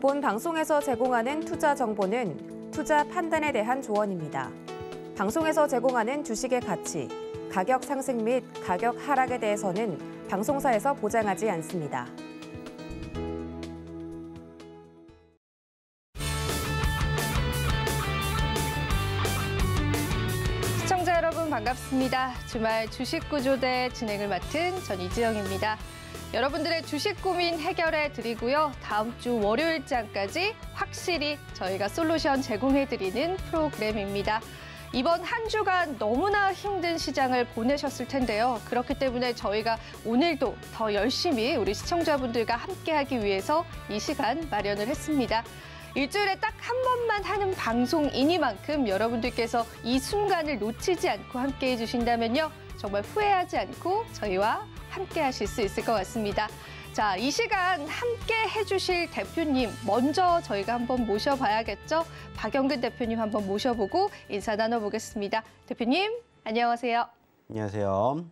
본 방송에서 제공하는 투자 정보는 투자 판단에 대한 조언입니다. 방송에서 제공하는 주식의 가치, 가격 상승 및 가격 하락에 대해서는 방송사에서 보장하지 않습니다. 시청자 여러분 반갑습니다. 주말 주식구조대 진행을 맡은 전 이지영입니다. 여러분들의 주식 고민 해결해 드리고요. 다음 주 월요일장까지 확실히 저희가 솔루션 제공해 드리는 프로그램입니다. 이번 한 주간 너무나 힘든 시장을 보내셨을 텐데요. 그렇기 때문에 저희가 오늘도 더 열심히 우리 시청자분들과 함께하기 위해서 이 시간 마련을 했습니다. 일주일에 딱 한 번만 하는 방송이니만큼 여러분들께서 이 순간을 놓치지 않고 함께해 주신다면요. 정말 후회하지 않고 저희와 함께 하실 수 있을 것 같습니다. 자, 이 시간 함께 해주실 대표님 먼저 저희가 한번 모셔봐야겠죠? 박영근 대표님 한번 모셔보고 인사 나눠보겠습니다. 대표님, 안녕하세요. 안녕하세요.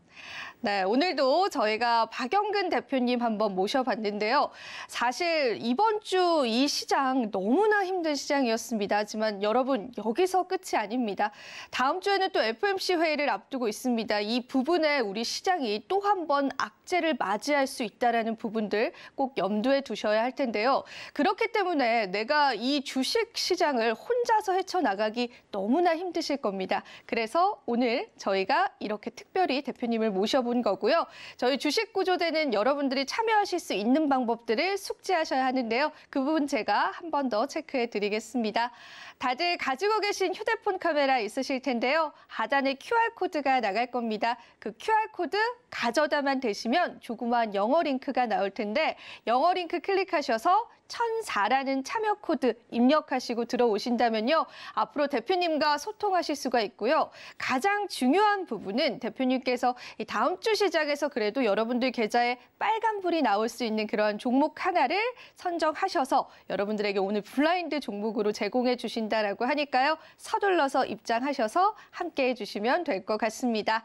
네, 오늘도 저희가 박영근 대표님 한번 모셔봤는데요. 사실 이번 주 이 시장 너무나 힘든 시장이었습니다. 하지만 여러분 여기서 끝이 아닙니다. 다음 주에는 또 FOMC 회의를 앞두고 있습니다. 이 부분에 우리 시장이 또 한 번 악재를 맞이할 수 있다는 부분들 꼭 염두에 두셔야 할 텐데요. 그렇기 때문에 내가 이 주식 시장을 혼자서 헤쳐나가기 너무나 힘드실 겁니다. 그래서 오늘 저희가 이렇게 특별히 대표님을 모셔본 거고요. 저희 주식구조대는 여러분들이 참여하실 수 있는 방법들을 숙지하셔야 하는데요. 그 부분 제가 한 번 더 체크해 드리겠습니다. 다들 가지고 계신 휴대폰 카메라 있으실 텐데요. 하단에 QR코드가 나갈 겁니다. 그 QR코드 가져다만 대시면 조그마한 영어 링크가 나올 텐데 영어 링크 클릭하셔서 1004라는 참여 코드 입력하시고 들어오신다면요. 앞으로 대표님과 소통하실 수가 있고요. 가장 중요한 부분은 대표님께서 다음 주 시장에서 그래도 여러분들 계좌에 빨간불이 나올 수 있는 그런 종목 하나를 선정하셔서 여러분들에게 오늘 블라인드 종목으로 제공해 주신다라고 하니까요. 서둘러서 입장하셔서 함께해 주시면 될 것 같습니다.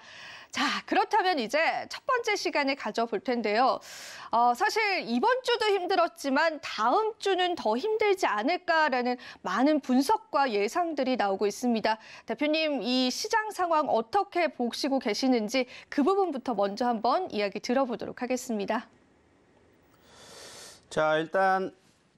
자, 그렇다면 이제 첫 번째 시간을 가져볼 텐데요. 사실 이번 주도 힘들었지만 다음 주는 더 힘들지 않을까라는 많은 분석과 예상들이 나오고 있습니다. 대표님, 이 시장 상황 어떻게 보시고 계시는지 그 부분부터 먼저 한번 이야기 들어보도록 하겠습니다. 자, 일단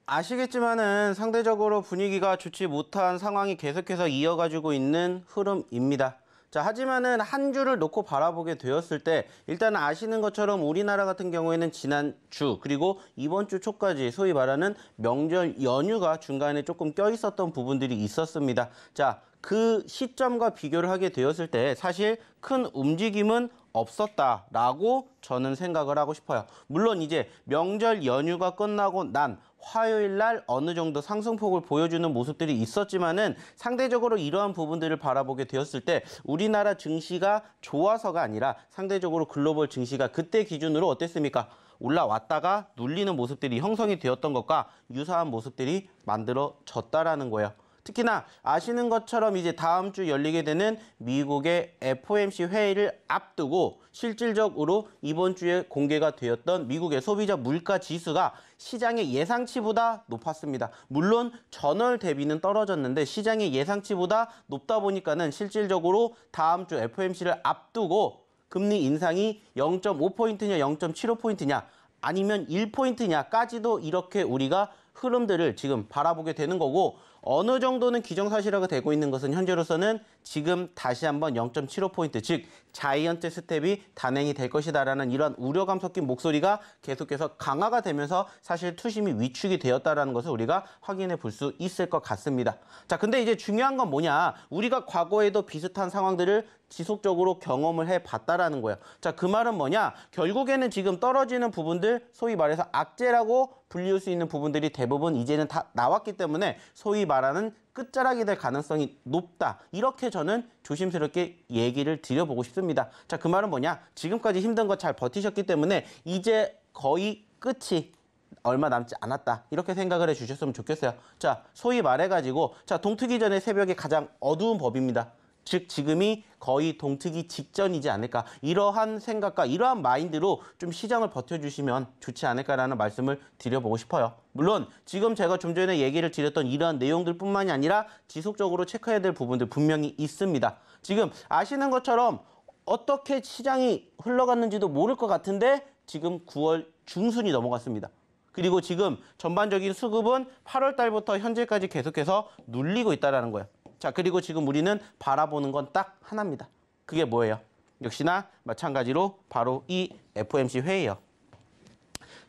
아시겠지만은 상대적으로 분위기가 좋지 못한 상황이 계속해서 이어가지고 있는 흐름입니다. 자, 하지만은 한 주를 놓고 바라보게 되었을 때 일단 아시는 것처럼 우리나라 같은 경우에는 지난주 그리고 이번 주 초까지 소위 말하는 명절 연휴가 중간에 조금 껴있었던 부분들이 있었습니다. 자, 그 시점과 비교를 하게 되었을 때 사실 큰 움직임은 없었다라고 저는 생각을 하고 싶어요. 물론 이제 명절 연휴가 끝나고 난 화요일 날 어느 정도 상승폭을 보여주는 모습들이 있었지만은 상대적으로 이러한 부분들을 바라보게 되었을 때 우리나라 증시가 좋아서가 아니라 상대적으로 글로벌 증시가 그때 기준으로 어땠습니까? 올라왔다가 눌리는 모습들이 형성이 되었던 것과 유사한 모습들이 만들어졌다라는 거예요. 특히나 아시는 것처럼 이제 다음 주 열리게 되는 미국의 FOMC 회의를 앞두고 실질적으로 이번 주에 공개가 되었던 미국의 소비자 물가 지수가 시장의 예상치보다 높았습니다. 물론 전월 대비는 떨어졌는데 시장의 예상치보다 높다 보니까는 실질적으로 다음 주 FOMC를 앞두고 금리 인상이 0.5포인트냐 0.75포인트냐 아니면 1포인트냐까지도 이렇게 우리가 흐름들을 지금 바라보게 되는 거고 어느 정도는 기정사실화가 되고 있는 것은 현재로서는 지금 다시 한번 0.75포인트, 즉 자이언트 스텝이 단행이 될 것이다라는 이러한 우려감 섞인 목소리가 계속해서 강화가 되면서 사실 투심이 위축이 되었다라는 것을 우리가 확인해 볼 수 있을 것 같습니다. 자, 근데 이제 중요한 건 뭐냐? 우리가 과거에도 비슷한 상황들을 지속적으로 경험을 해봤다라는 거예요. 자, 그 말은 뭐냐? 결국에는 지금 떨어지는 부분들, 소위 말해서 악재라고 불릴 수 있는 부분들이 대부분 이제는 다 나왔기 때문에 소위 말하는 끝자락이 될 가능성이 높다. 이렇게 저는 조심스럽게 얘기를 드려보고 싶습니다. 자, 그 말은 뭐냐? 지금까지 힘든 거 잘 버티셨기 때문에 이제 거의 끝이 얼마 남지 않았다. 이렇게 생각을 해주셨으면 좋겠어요. 자, 소위 말해가지고 자, 동트기 전에 새벽에 가장 어두운 법입니다. 즉 지금이 거의 동트기 직전이지 않을까. 이러한 생각과 이러한 마인드로 좀 시장을 버텨주시면 좋지 않을까라는 말씀을 드려보고 싶어요. 물론 지금 제가 좀 전에 얘기를 드렸던 이러한 내용들뿐만이 아니라 지속적으로 체크해야 될 부분들 분명히 있습니다. 지금 아시는 것처럼 어떻게 시장이 흘러갔는지도 모를 것 같은데 지금 9월 중순이 넘어갔습니다. 그리고 지금 전반적인 수급은 8월 달부터 현재까지 계속해서 눌리고 있다는 거예요. 자, 그리고 지금 우리는 바라보는 건 딱 하나입니다. 그게 뭐예요? 역시나 마찬가지로 바로 이 FOMC 회의예요.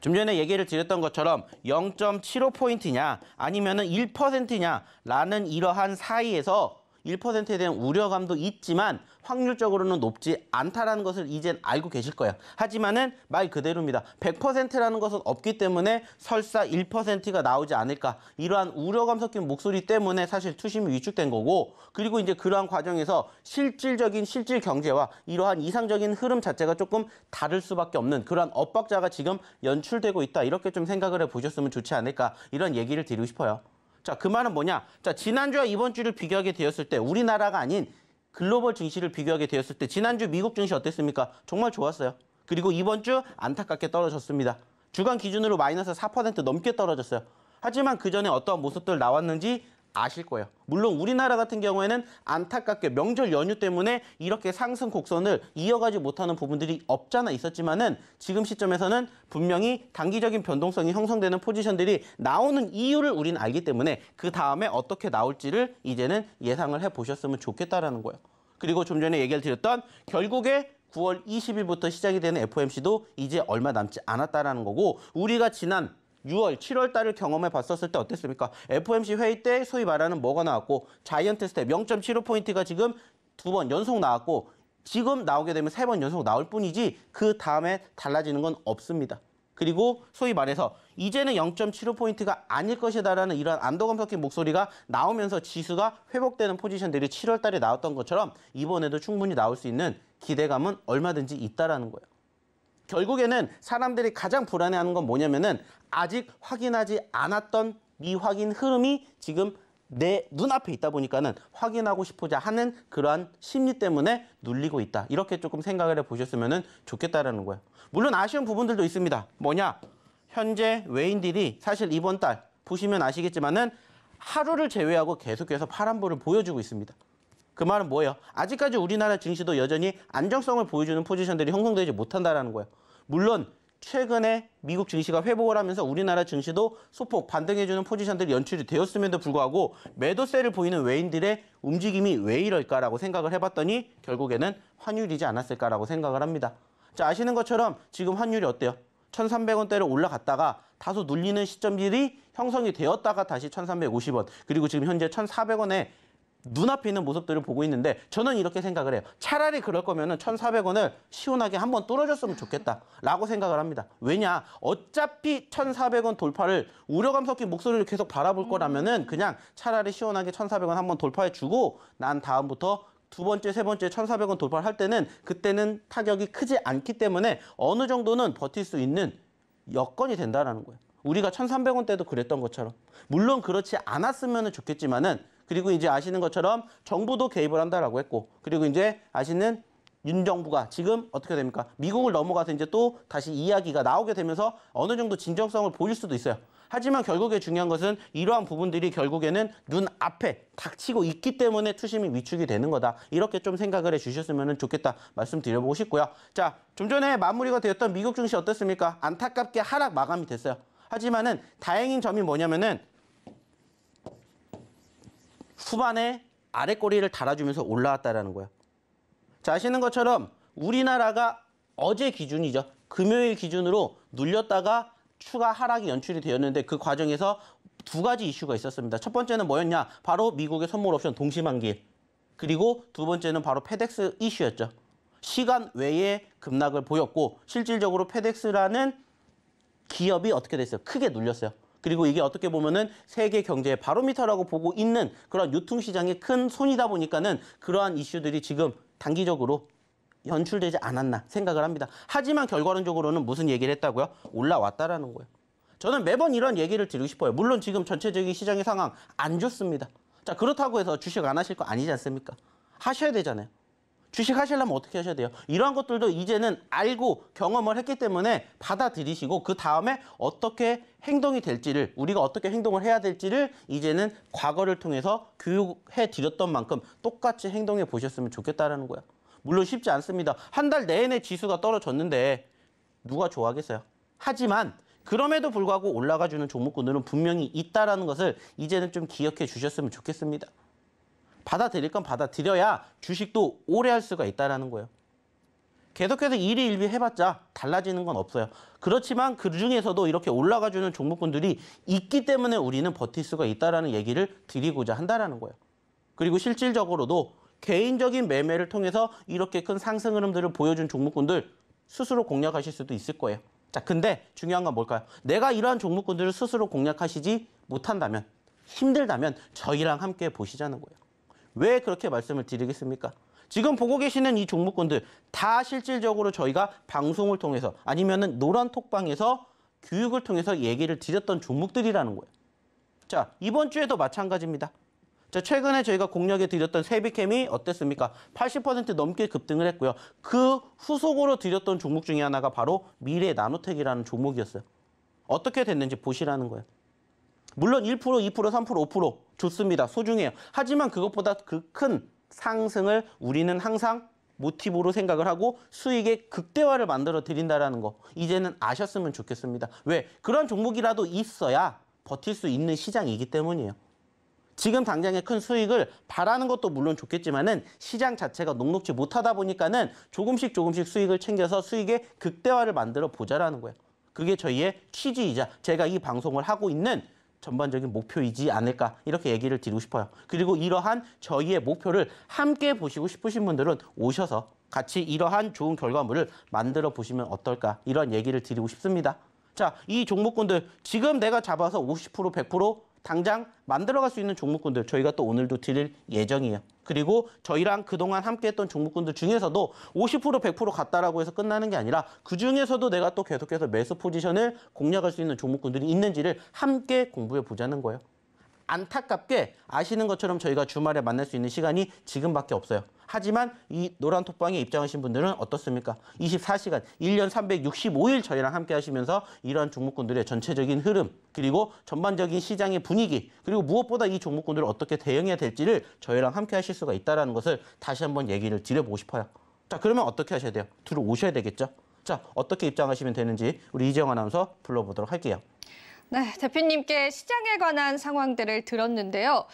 좀 전에 얘기를 드렸던 것처럼 0.75포인트냐 아니면은 1%냐라는 이러한 사이에서 1%에 대한 우려감도 있지만 확률적으로는 높지 않다라는 것을 이젠 알고 계실 거예요. 하지만은 말 그대로입니다. 100%라는 것은 없기 때문에 설사 1%가 나오지 않을까. 이러한 우려감 섞인 목소리 때문에 사실 투심이 위축된 거고, 그리고 이제 그러한 과정에서 실질 경제와 이러한 이상적인 흐름 자체가 조금 다를 수밖에 없는 그러한 엇박자가 지금 연출되고 있다. 이렇게 좀 생각을 해보셨으면 좋지 않을까. 이런 얘기를 드리고 싶어요. 자, 그 말은 뭐냐? 자, 지난주와 이번 주를 비교하게 되었을 때 우리나라가 아닌 글로벌 증시를 비교하게 되었을 때 지난주 미국 증시 어땠습니까? 정말 좋았어요. 그리고 이번 주 안타깝게 떨어졌습니다. 주간 기준으로 마이너스 4% 넘게 떨어졌어요. 하지만 그 전에 어떠한 모습들 나왔는지 아실 거예요. 물론 우리나라 같은 경우에는 안타깝게 명절 연휴 때문에 이렇게 상승 곡선을 이어가지 못하는 부분들이 없잖아 있었지만은 지금 시점에서는 분명히 단기적인 변동성이 형성되는 포지션들이 나오는 이유를 우리는 알기 때문에 그 다음에 어떻게 나올지를 이제는 예상을 해보셨으면 좋겠다라는 거예요. 그리고 좀 전에 얘기를 드렸던 결국에 9월 20일부터 시작이 되는 FOMC도 이제 얼마 남지 않았다라는 거고, 우리가 지난 6월, 7월 달을 경험해 봤었을 때 어땠습니까? FOMC 회의 때 소위 말하는 뭐가 나왔고, 자이언트 스텝 0.75포인트가 지금 2번 연속 나왔고, 지금 나오게 되면 3번 연속 나올 뿐이지 그 다음에 달라지는 건 없습니다. 그리고 소위 말해서 이제는 0.75포인트가 아닐 것이다라는 이런 안도감 섞인 목소리가 나오면서 지수가 회복되는 포지션들이 7월 달에 나왔던 것처럼 이번에도 충분히 나올 수 있는 기대감은 얼마든지 있다라는 거예요. 결국에는 사람들이 가장 불안해하는 건 뭐냐면은 아직 확인하지 않았던 미확인 흐름이 지금 내 눈앞에 있다 보니까는 확인하고 싶고자 하는 그러한 심리 때문에 눌리고 있다. 이렇게 조금 생각을 해보셨으면 좋겠다라는 거예요. 물론 아쉬운 부분들도 있습니다. 뭐냐? 현재 외인들이 사실 이번 달 보시면 아시겠지만은 하루를 제외하고 계속해서 파란불을 보여주고 있습니다. 그 말은 뭐예요? 아직까지 우리나라 증시도 여전히 안정성을 보여주는 포지션들이 형성되지 못한다는 거예요. 물론 최근에 미국 증시가 회복을 하면서 우리나라 증시도 소폭 반등해주는 포지션들이 연출이 되었음에도 불구하고 매도세를 보이는 외인들의 움직임이 왜 이럴까라고 생각을 해봤더니 결국에는 환율이지 않았을까라고 생각을 합니다. 자, 아시는 것처럼 지금 환율이 어때요? 1,300원대로 올라갔다가 다소 눌리는 시점들이 형성이 되었다가 다시 1,350원, 그리고 지금 현재 1,400원에 눈앞에 있는 모습들을 보고 있는데, 저는 이렇게 생각을 해요. 차라리 그럴 거면은 1,400원을 시원하게 한번 뚫어줬으면 좋겠다라고 생각을 합니다. 왜냐? 어차피 1,400원 돌파를 우려감 섞인 목소리를 계속 바라볼 거라면은 그냥 차라리 시원하게 1,400원 한번 돌파해주고 난 다음부터 두 번째, 세 번째 1,400원 돌파를 할 때는 그때는 타격이 크지 않기 때문에 어느 정도는 버틸 수 있는 여건이 된다라는 거예요. 우리가 1,300원 때도 그랬던 것처럼. 물론 그렇지 않았으면 좋겠지만은, 그리고 이제 아시는 것처럼 정부도 개입을 한다라고 했고, 그리고 이제 아시는 윤 정부가 지금 어떻게 됩니까? 미국을 넘어가서 이제 또 다시 이야기가 나오게 되면서 어느 정도 진정성을 보일 수도 있어요. 하지만 결국에 중요한 것은 이러한 부분들이 결국에는 눈앞에 닥치고 있기 때문에 투심이 위축이 되는 거다. 이렇게 좀 생각을 해주셨으면 좋겠다 말씀드려보고 싶고요. 자, 좀 전에 마무리가 되었던 미국 증시 어떻습니까? 안타깝게 하락 마감이 됐어요. 하지만은 다행인 점이 뭐냐면은 후반에 아랫꼬리를 달아주면서 올라왔다라는 거예요. 자, 아시는 것처럼 우리나라가 어제 기준이죠. 금요일 기준으로 눌렸다가 추가 하락이 연출이 되었는데 그 과정에서 두 가지 이슈가 있었습니다. 첫 번째는 뭐였냐? 바로 미국의 선물 옵션 동시만기. 그리고 두 번째는 바로 페덱스 이슈였죠. 시간 외에 급락을 보였고 실질적으로 페덱스라는 기업이 어떻게 됐어요? 크게 눌렸어요. 그리고 이게 어떻게 보면은 세계 경제의 바로미터라고 보고 있는 그런 유통시장의 큰 손이다 보니까는 그러한 이슈들이 지금 단기적으로 연출되지 않았나 생각을 합니다. 하지만 결과론적으로는 무슨 얘기를 했다고요? 올라왔다라는 거예요. 저는 매번 이런 얘기를 드리고 싶어요. 물론 지금 전체적인 시장의 상황 안 좋습니다. 자, 그렇다고 해서 주식 안 하실 거 아니지 않습니까? 하셔야 되잖아요. 주식 하시려면 어떻게 하셔야 돼요? 이러한 것들도 이제는 알고 경험을 했기 때문에 받아들이시고 그 다음에 어떻게 행동이 될지를 우리가 어떻게 행동을 해야 될지를 이제는 과거를 통해서 교육해 드렸던 만큼 똑같이 행동해 보셨으면 좋겠다라는 거야. 물론 쉽지 않습니다. 한 달 내내 지수가 떨어졌는데 누가 좋아하겠어요? 하지만 그럼에도 불구하고 올라가주는 종목군들은 분명히 있다라는 것을 이제는 좀 기억해 주셨으면 좋겠습니다. 받아들일 건 받아들여야 주식도 오래 할 수가 있다는 거예요. 계속해서 일희일비 해봤자 달라지는 건 없어요. 그렇지만 그중에서도 이렇게 올라가주는 종목군들이 있기 때문에 우리는 버틸 수가 있다는 얘기를 드리고자 한다는 거예요. 그리고 실질적으로도 개인적인 매매를 통해서 이렇게 큰 상승 흐름들을 보여준 종목군들 스스로 공략하실 수도 있을 거예요. 자, 근데 중요한 건 뭘까요? 내가 이러한 종목군들을 스스로 공략하시지 못한다면, 힘들다면 저희랑 함께 보시자는 거예요. 왜 그렇게 말씀을 드리겠습니까? 지금 보고 계시는 이 종목군들 다 실질적으로 저희가 방송을 통해서 아니면은 노란 톡방에서 교육을 통해서 얘기를 드렸던 종목들이라는 거예요. 자, 이번 주에도 마찬가지입니다. 자, 최근에 저희가 공략해 드렸던 세비캠이 어땠습니까? 80% 넘게 급등을 했고요. 그 후속으로 드렸던 종목 중에 하나가 바로 미래 나노텍이라는 종목이었어요. 어떻게 됐는지 보시라는 거예요. 물론 1%, 2%, 3%, 5% 좋습니다. 소중해요. 하지만 그것보다 그 큰 상승을 우리는 항상 모티브로 생각을 하고 수익의 극대화를 만들어 드린다는 거 이제는 아셨으면 좋겠습니다. 왜? 그런 종목이라도 있어야 버틸 수 있는 시장이기 때문이에요. 지금 당장의 큰 수익을 바라는 것도 물론 좋겠지만은 시장 자체가 녹록지 못하다 보니까는 조금씩 수익을 챙겨서 수익의 극대화를 만들어 보자라는 거예요. 그게 저희의 취지이자 제가 이 방송을 하고 있는 전반적인 목표이지 않을까 이렇게 얘기를 드리고 싶어요. 그리고 이러한 저희의 목표를 함께 보시고 싶으신 분들은 오셔서 같이 이러한 좋은 결과물을 만들어 보시면 어떨까 이런 얘기를 드리고 싶습니다. 자, 이 종목군들 지금 내가 잡아서 50%, 100% 당장 만들어갈 수 있는 종목군들 저희가 또 오늘도 드릴 예정이에요. 그리고 저희랑 그동안 함께했던 종목군들 중에서도 50%, 100% 갔다라고 해서 끝나는 게 아니라 그중에서도 내가 또 계속해서 매수 포지션을 공략할 수 있는 종목군들이 있는지를 함께 공부해 보자는 거예요. 안타깝게 아시는 것처럼 저희가 주말에 만날 수 있는 시간이 지금밖에 없어요. 하지만 이 노란 톡방에 입장하신 분들은 어떻습니까? 24시간, 1년 365일 저희랑 함께 하시면서 이러한 종목군들의 전체적인 흐름, 그리고 전반적인 시장의 분위기, 그리고 무엇보다 이 종목군들을 어떻게 대응해야 될지를 저희랑 함께 하실 수가 있다는 것을 다시 한번 얘기를 드려보고 싶어요. 자, 그러면 어떻게 하셔야 돼요? 들어오셔야 되겠죠? 자, 어떻게 입장하시면 되는지 우리 이재영 아나운서 불러보도록 할게요. 네, 대표님께 시장에 관한 상황들을 들었는데요.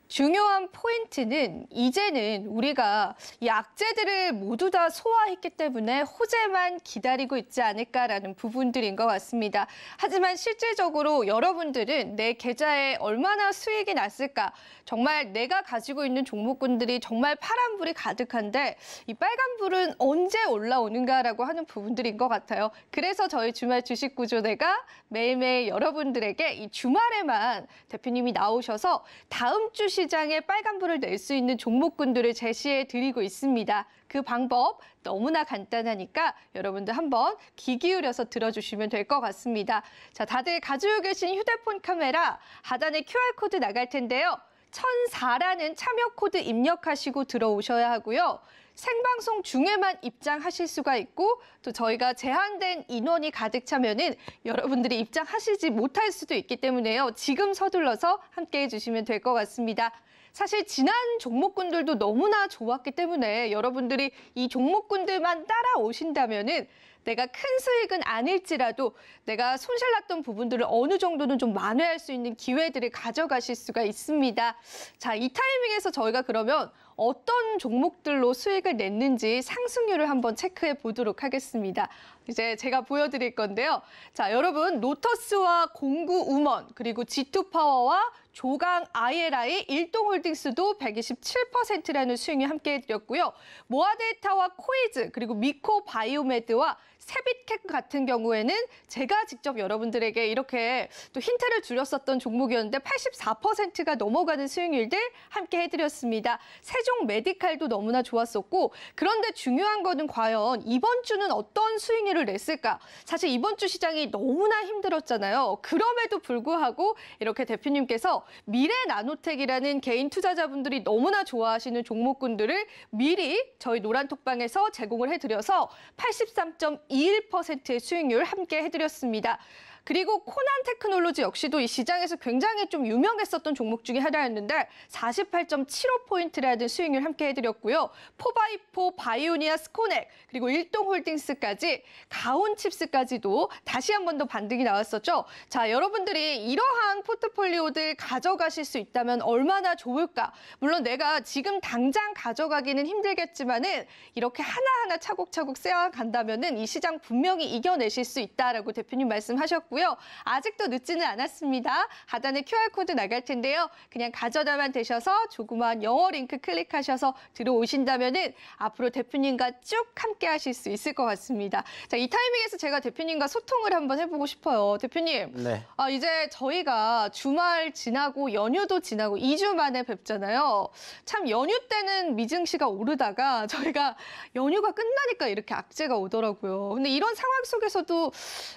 중요한 포인트는 이제는 우리가 이 악재들을 모두 다 소화했기 때문에 호재만 기다리고 있지 않을까라는 부분들인 것 같습니다. 하지만 실질적으로 여러분들은 내 계좌에 얼마나 수익이 났을까? 정말 내가 가지고 있는 종목군들이 정말 파란불이 가득한데 이 빨간불은 언제 올라오는가라고 하는 부분들인 것 같아요. 그래서 저희 주말 주식구조대가 매일매일 여러분들에게 이 주말에만 대표님이 나오셔서 다음 주 시장에 빨간불을 낼 수 있는 종목군들을 제시해 드리고 있습니다. 그 방법 너무나 간단하니까 여러분들 한번 귀 기울여서 들어주시면 될 것 같습니다. 자, 다들 가지고 계신 휴대폰 카메라 하단에 QR코드 나갈 텐데요. 1004라는 참여 코드 입력하시고 들어오셔야 하고요. 생방송 중에만 입장하실 수가 있고 또 저희가 제한된 인원이 가득 차면은 여러분들이 입장하시지 못할 수도 있기 때문에요. 지금 서둘러서 함께 해주시면 될 것 같습니다. 사실 지난 종목군들도 너무나 좋았기 때문에 여러분들이 이 종목군들만 따라오신다면은 내가 큰 수익은 아닐지라도 내가 손실났던 부분들을 어느 정도는 좀 만회할 수 있는 기회들을 가져가실 수가 있습니다. 자, 이 타이밍에서 저희가 그러면 어떤 종목들로 수익을 냈는지 상승률을 한번 체크해 보도록 하겠습니다. 이제 제가 보여드릴 건데요. 자, 여러분 로터스와 공구우먼 그리고 G2파워와 조강 ILI, 일동홀딩스도 127%라는 수익률 함께 해드렸고요. 모아데이터와 코이즈 그리고 미코바이오메드와 세빛캡 같은 경우에는 제가 직접 여러분들에게 이렇게 또 힌트를 드렸었던 종목이었는데 84%가 넘어가는 수익률들 함께 해드렸습니다. 세종 메디칼도 너무나 좋았었고 그런데 중요한 거는 과연 이번 주는 어떤 수익률을 냈을까? 사실 이번 주 시장이 너무나 힘들었잖아요. 그럼에도 불구하고 이렇게 대표님께서 미래나노텍이라는 개인 투자자분들이 너무나 좋아하시는 종목군들을 미리 저희 노란톡방에서 제공을 해드려서 83.21%의 수익률 함께 해드렸습니다. 그리고 코난 테크놀로지 역시도 이 시장에서 굉장히 좀 유명했었던 종목 중에 하나였는데 48.75포인트라는 수익률 함께 해드렸고요. 포바이포, 바이오니아, 스코넥, 그리고 일동홀딩스까지, 가온칩스까지도 다시 한 번 더 반등이 나왔었죠. 자, 여러분들이 이러한 포트폴리오들 가져가실 수 있다면 얼마나 좋을까. 물론 내가 지금 당장 가져가기는 힘들겠지만은 이렇게 하나하나 차곡차곡 쌓아간다면은 이 시장 분명히 이겨내실 수 있다라고 대표님 말씀하셨고요. 아직도 늦지는 않았습니다. 하단에 QR코드 나갈 텐데요. 그냥 가져다만 되셔서 조그마한 영어 링크 클릭하셔서 들어오신다면은 앞으로 대표님과 쭉 함께 하실 수 있을 것 같습니다. 자, 이 타이밍에서 제가 대표님과 소통을 한번 해보고 싶어요. 대표님, 네. 이제 저희가 주말 지나고 연휴도 지나고 2주 만에 뵙잖아요. 참 연휴 때는 미증시가 오르다가 저희가 연휴가 끝나니까 이렇게 악재가 오더라고요. 근데 이런 상황 속에서도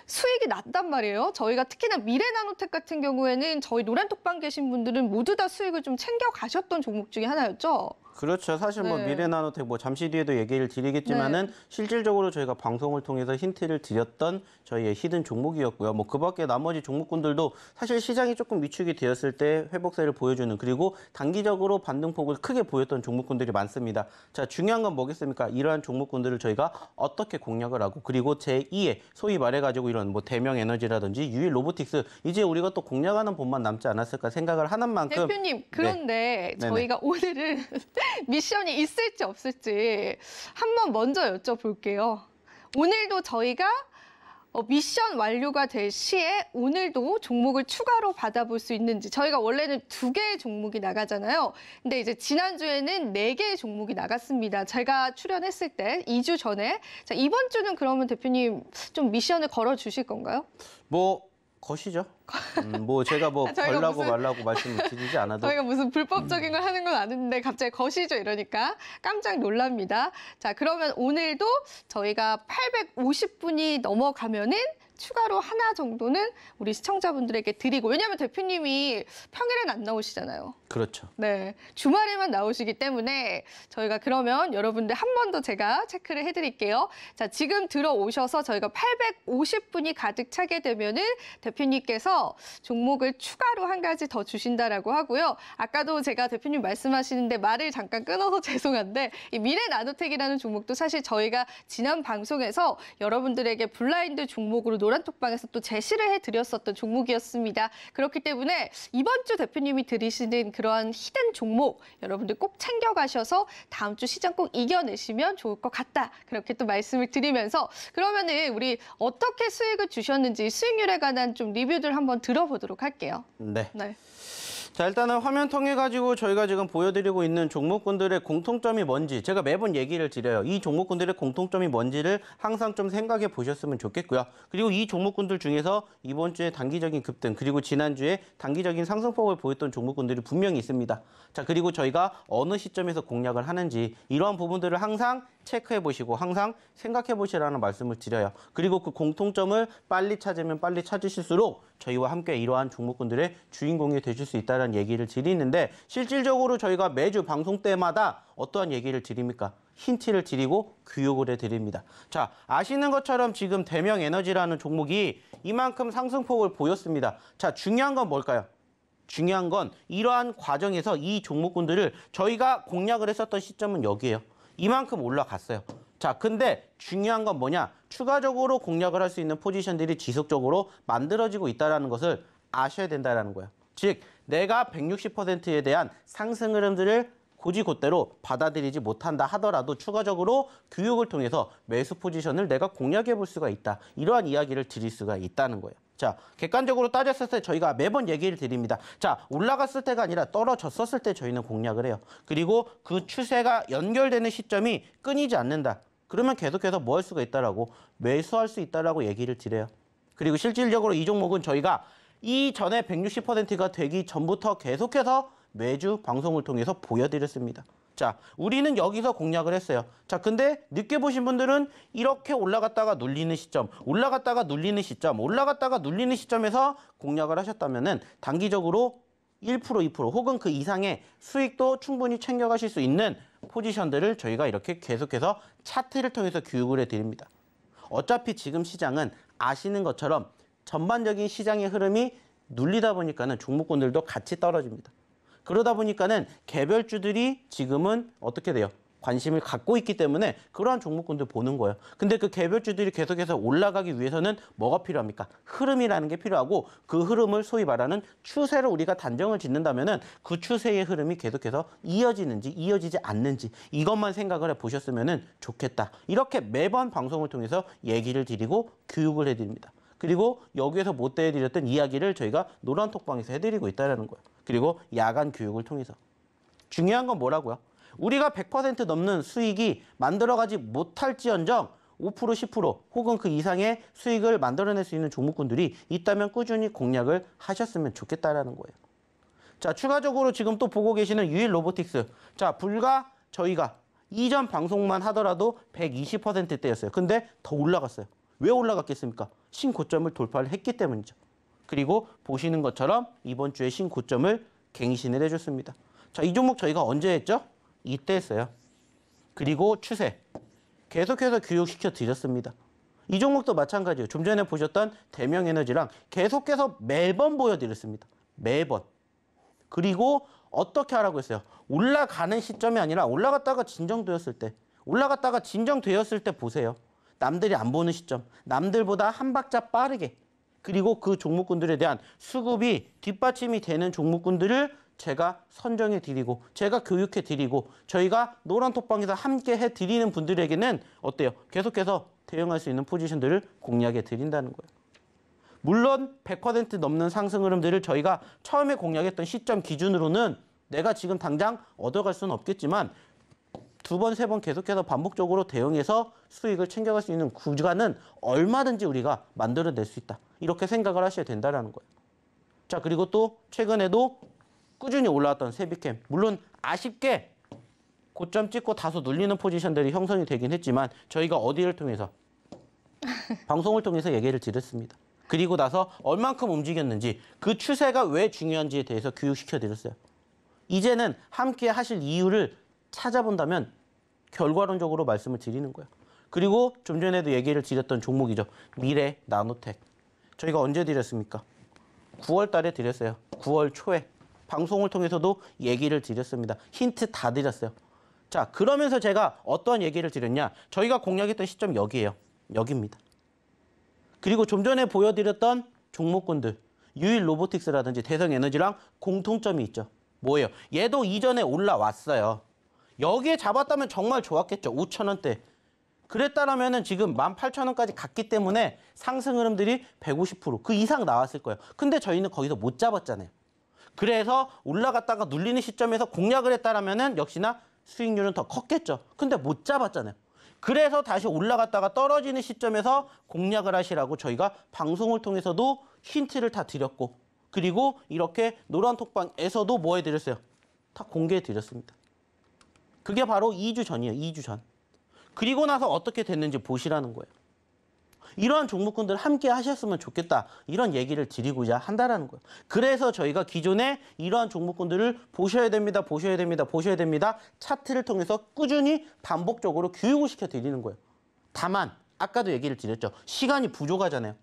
수익이 났단 말이에요. 저희가 특히나 미래나노텍 같은 경우에는 저희 노란톡방 계신 분들은 모두 다 수익을 좀 챙겨 가셨던 종목 중에 하나였죠. 그렇죠. 사실 뭐 네. 미래나노텍 뭐 잠시 뒤에도 얘기를 드리겠지만은 실질적으로 저희가 방송을 통해서 힌트를 드렸던 저희의 히든 종목이었고요. 뭐 그밖에 나머지 종목군들도 사실 시장이 조금 위축이 되었을 때 회복세를 보여주는, 그리고 단기적으로 반등폭을 크게 보였던 종목군들이 많습니다. 자, 중요한 건 뭐겠습니까? 이러한 종목군들을 저희가 어떻게 공략을 하고, 그리고 제2의 소위 말해가지고 이런 뭐 대명에너지라든지 유일 로보틱스, 이제 우리가 또 공략하는 본만 남지 않았을까 생각을 하는 만큼. 대표님, 그런데 네. 저희가 오늘은 미션이 있을지 없을지 한번 먼저 여쭤볼게요. 오늘도 저희가 미션 완료가 될 시에 오늘도 종목을 추가로 받아볼 수 있는지, 저희가 원래는 2개의 종목이 나가잖아요. 근데 이제 지난주에는 4개의 종목이 나갔습니다. 제가 출연했을 때 2주 전에. 자, 이번 주는 그러면 대표님 좀 미션을 걸어 주실 건가요? 뭐 거시죠. 뭐 제가 뭐 저희가 걸라고 무슨- 말라고 말씀을 드리지 않아도. 저희가 무슨 불법적인 걸 하는 건 아닌데 갑자기 거시죠 이러니까 깜짝 놀랍니다. 자, 그러면 오늘도 저희가 850분이 넘어가면은 추가로 하나 정도는 우리 시청자분들에게 드리고, 왜냐하면 대표님이 평일엔 안 나오시잖아요. 그렇죠. 네, 주말에만 나오시기 때문에 저희가 그러면 여러분들 한 번 더 제가 체크를 해드릴게요. 자, 지금 들어오셔서 저희가 850분이 가득 차게 되면은 대표님께서 종목을 추가로 한 가지 더 주신다라고 하고요. 아까도 제가 대표님 말씀하시는데 말을 잠깐 끊어서 죄송한데, 이 미래나노텍이라는 종목도 사실 저희가 지난 방송에서 여러분들에게 블라인드 종목으로 노란톡방에서 또 제시를 해드렸었던 종목이었습니다. 그렇기 때문에 이번 주 대표님이 들이시는 그러한 히든 종목 여러분들 꼭 챙겨가셔서 다음 주 시장 꼭 이겨내시면 좋을 것 같다. 그렇게 또 말씀을 드리면서, 그러면은 우리 어떻게 수익을 주셨는지 수익률에 관한 좀 리뷰들 한번 들어보도록 할게요. 네. 네. 자, 일단은 화면 통해 가지고 저희가 지금 보여드리고 있는 종목군들의 공통점이 뭔지 제가 매번 얘기를 드려요. 이 종목군들의 공통점이 뭔지를 항상 좀 생각해 보셨으면 좋겠고요. 그리고 이 종목군들 중에서 이번 주에 단기적인 급등, 그리고 지난주에 단기적인 상승폭을 보였던 종목군들이 분명히 있습니다. 자, 그리고 저희가 어느 시점에서 공략을 하는지 이러한 부분들을 항상 체크해 보시고 항상 생각해 보시라는 말씀을 드려요. 그리고 그 공통점을 빨리 찾으면 빨리 찾으실수록 저희와 함께 이러한 종목군들의 주인공이 되실 수 있다는 얘기를 드리는데, 실질적으로 저희가 매주 방송 때마다 어떠한 얘기를 드립니까? 힌트를 드리고 교육을 해드립니다. 자, 아시는 것처럼 지금 대명에너지라는 종목이 이만큼 상승폭을 보였습니다. 자, 중요한 건 뭘까요? 중요한 건 이러한 과정에서 이 종목군들을 저희가 공략을 했었던 시점은 여기예요. 이만큼 올라갔어요. 자, 근데 중요한 건 뭐냐? 추가적으로 공략을 할 수 있는 포지션들이 지속적으로 만들어지고 있다는 것을 아셔야 된다는 거예요. 즉, 내가 160%에 대한 상승 흐름들을 고지곧대로 받아들이지 못한다 하더라도 추가적으로 교육을 통해서 매수 포지션을 내가 공략해 볼 수가 있다. 이러한 이야기를 드릴 수가 있다는 거예요. 자, 객관적으로 따졌을 때 저희가 매번 얘기를 드립니다. 자, 올라갔을 때가 아니라 떨어졌었을 때 저희는 공략을 해요. 그리고 그 추세가 연결되는 시점이 끊이지 않는다. 그러면 계속해서 뭐 할 수가 있다라고 매수할 수 있다라고 얘기를 드려요. 그리고 실질적으로 이 종목은 저희가 이전에 160%가 되기 전부터 계속해서 매주 방송을 통해서 보여드렸습니다. 자, 우리는 여기서 공략을 했어요. 자, 근데 늦게 보신 분들은 이렇게 올라갔다가 눌리는 시점, 올라갔다가 눌리는 시점, 올라갔다가 눌리는 시점에서 공략을 하셨다면은 단기적으로 1%, 2% 혹은 그 이상의 수익도 충분히 챙겨가실 수 있는 포지션들을 저희가 이렇게 계속해서 차트를 통해서 교육을 해드립니다. 어차피 지금 시장은 아시는 것처럼 전반적인 시장의 흐름이 눌리다 보니까는 종목군들도 같이 떨어집니다. 그러다 보니까는 개별주들이 지금은 어떻게 돼요? 관심을 갖고 있기 때문에 그러한 종목군들 보는 거예요. 근데 그 개별주들이 계속해서 올라가기 위해서는 뭐가 필요합니까? 흐름이라는 게 필요하고 그 흐름을 소위 말하는 추세를 우리가 단정을 짓는다면은 그 추세의 흐름이 계속해서 이어지는지 이어지지 않는지 이것만 생각을 해 보셨으면은 좋겠다. 이렇게 매번 방송을 통해서 얘기를 드리고 교육을 해드립니다. 그리고 여기에서 못 해드렸던 이야기를 저희가 노란톡방에서 해드리고 있다는 거예요. 그리고 야간 교육을 통해서. 중요한 건 뭐라고요? 우리가 100% 넘는 수익이 만들어가지 못할지언정 5%, 10% 혹은 그 이상의 수익을 만들어낼 수 있는 종목군들이 있다면 꾸준히 공략을 하셨으면 좋겠다라는 거예요. 자, 추가적으로 지금 또 보고 계시는 유일 로보틱스. 자, 불과 저희가 이전 방송만 하더라도 120%대였어요. 근데 더 올라갔어요. 왜 올라갔겠습니까? 신고점을 돌파를 했기 때문이죠. 그리고 보시는 것처럼 이번 주에 신고점을 갱신을 해줬습니다. 자, 이 종목 저희가 언제 했죠? 이때 했어요. 그리고 추세 계속해서 교육시켜 드렸습니다. 이 종목도 마찬가지예요. 좀 전에 보셨던 대명에너지랑 계속해서 매번 보여드렸습니다. 매번. 그리고 어떻게 하라고 했어요? 올라가는 시점이 아니라 올라갔다가 진정되었을 때, 올라갔다가 진정되었을 때 보세요. 남들이 안 보는 시점, 남들보다 한 박자 빠르게, 그리고 그 종목군들에 대한 수급이 뒷받침이 되는 종목군들을 제가 선정해 드리고 제가 교육해 드리고 저희가 노란톡방에서 함께 해 드리는 분들에게는 어때요? 계속해서 대응할 수 있는 포지션들을 공략해 드린다는 거예요. 물론 100% 넘는 상승 흐름들을 저희가 처음에 공략했던 시점 기준으로는 내가 지금 당장 얻어갈 수는 없겠지만 두 번, 세 번 계속해서 반복적으로 대응해서 수익을 챙겨갈 수 있는 구간은 얼마든지 우리가 만들어낼 수 있다. 이렇게 생각을 하셔야 된다는 거예요. 자, 그리고 또 최근에도 꾸준히 올라왔던 세비캠. 물론 아쉽게 고점 찍고 다소 눌리는 포지션들이 형성이 되긴 했지만 저희가 어디를 통해서? 방송을 통해서 얘기를 드렸습니다. 그리고 나서 얼만큼 움직였는지 그 추세가 왜 중요한지에 대해서 교육시켜드렸어요. 이제는 함께 하실 이유를 찾아본다면 결과론적으로 말씀을 드리는 거예요. 그리고 좀 전에도 얘기를 드렸던 종목이죠. 미래 나노텍. 저희가 언제 드렸습니까? 9월 달에 드렸어요. 9월 초에. 방송을 통해서도 얘기를 드렸습니다. 힌트 다 드렸어요. 자, 그러면서 제가 어떤 얘기를 드렸냐? 저희가 공략했던 시점 여기예요. 여기입니다. 그리고 좀 전에 보여드렸던 종목군들, 유일 로보틱스라든지 대성에너지랑 공통점이 있죠. 뭐예요? 얘도 이전에 올라왔어요. 여기에 잡았다면 정말 좋았겠죠. 5,000원대. 그랬다라면 지금 18,000원까지 갔기 때문에 상승 흐름들이 150%, 그 이상 나왔을 거예요. 근데 저희는 거기서 못 잡았잖아요. 그래서 올라갔다가 눌리는 시점에서 공략을 했다라면 역시나 수익률은 더 컸겠죠. 근데 못 잡았잖아요. 그래서 다시 올라갔다가 떨어지는 시점에서 공략을 하시라고 저희가 방송을 통해서도 힌트를 다 드렸고 그리고 이렇게 노란톡방에서도 뭐 해드렸어요? 다 공개해드렸습니다. 그게 바로 2주 전이에요. 2주 전. 그리고 나서 어떻게 됐는지 보시라는 거예요. 이러한 종목군들 함께 하셨으면 좋겠다. 이런 얘기를 드리고자 한다는 거예요. 그래서 저희가 기존에 이러한 종목군들을 보셔야 됩니다. 보셔야 됩니다. 보셔야 됩니다. 차트를 통해서 꾸준히 반복적으로 교육을 시켜드리는 거예요. 다만 아까도 얘기를 드렸죠. 시간이 부족하잖아요.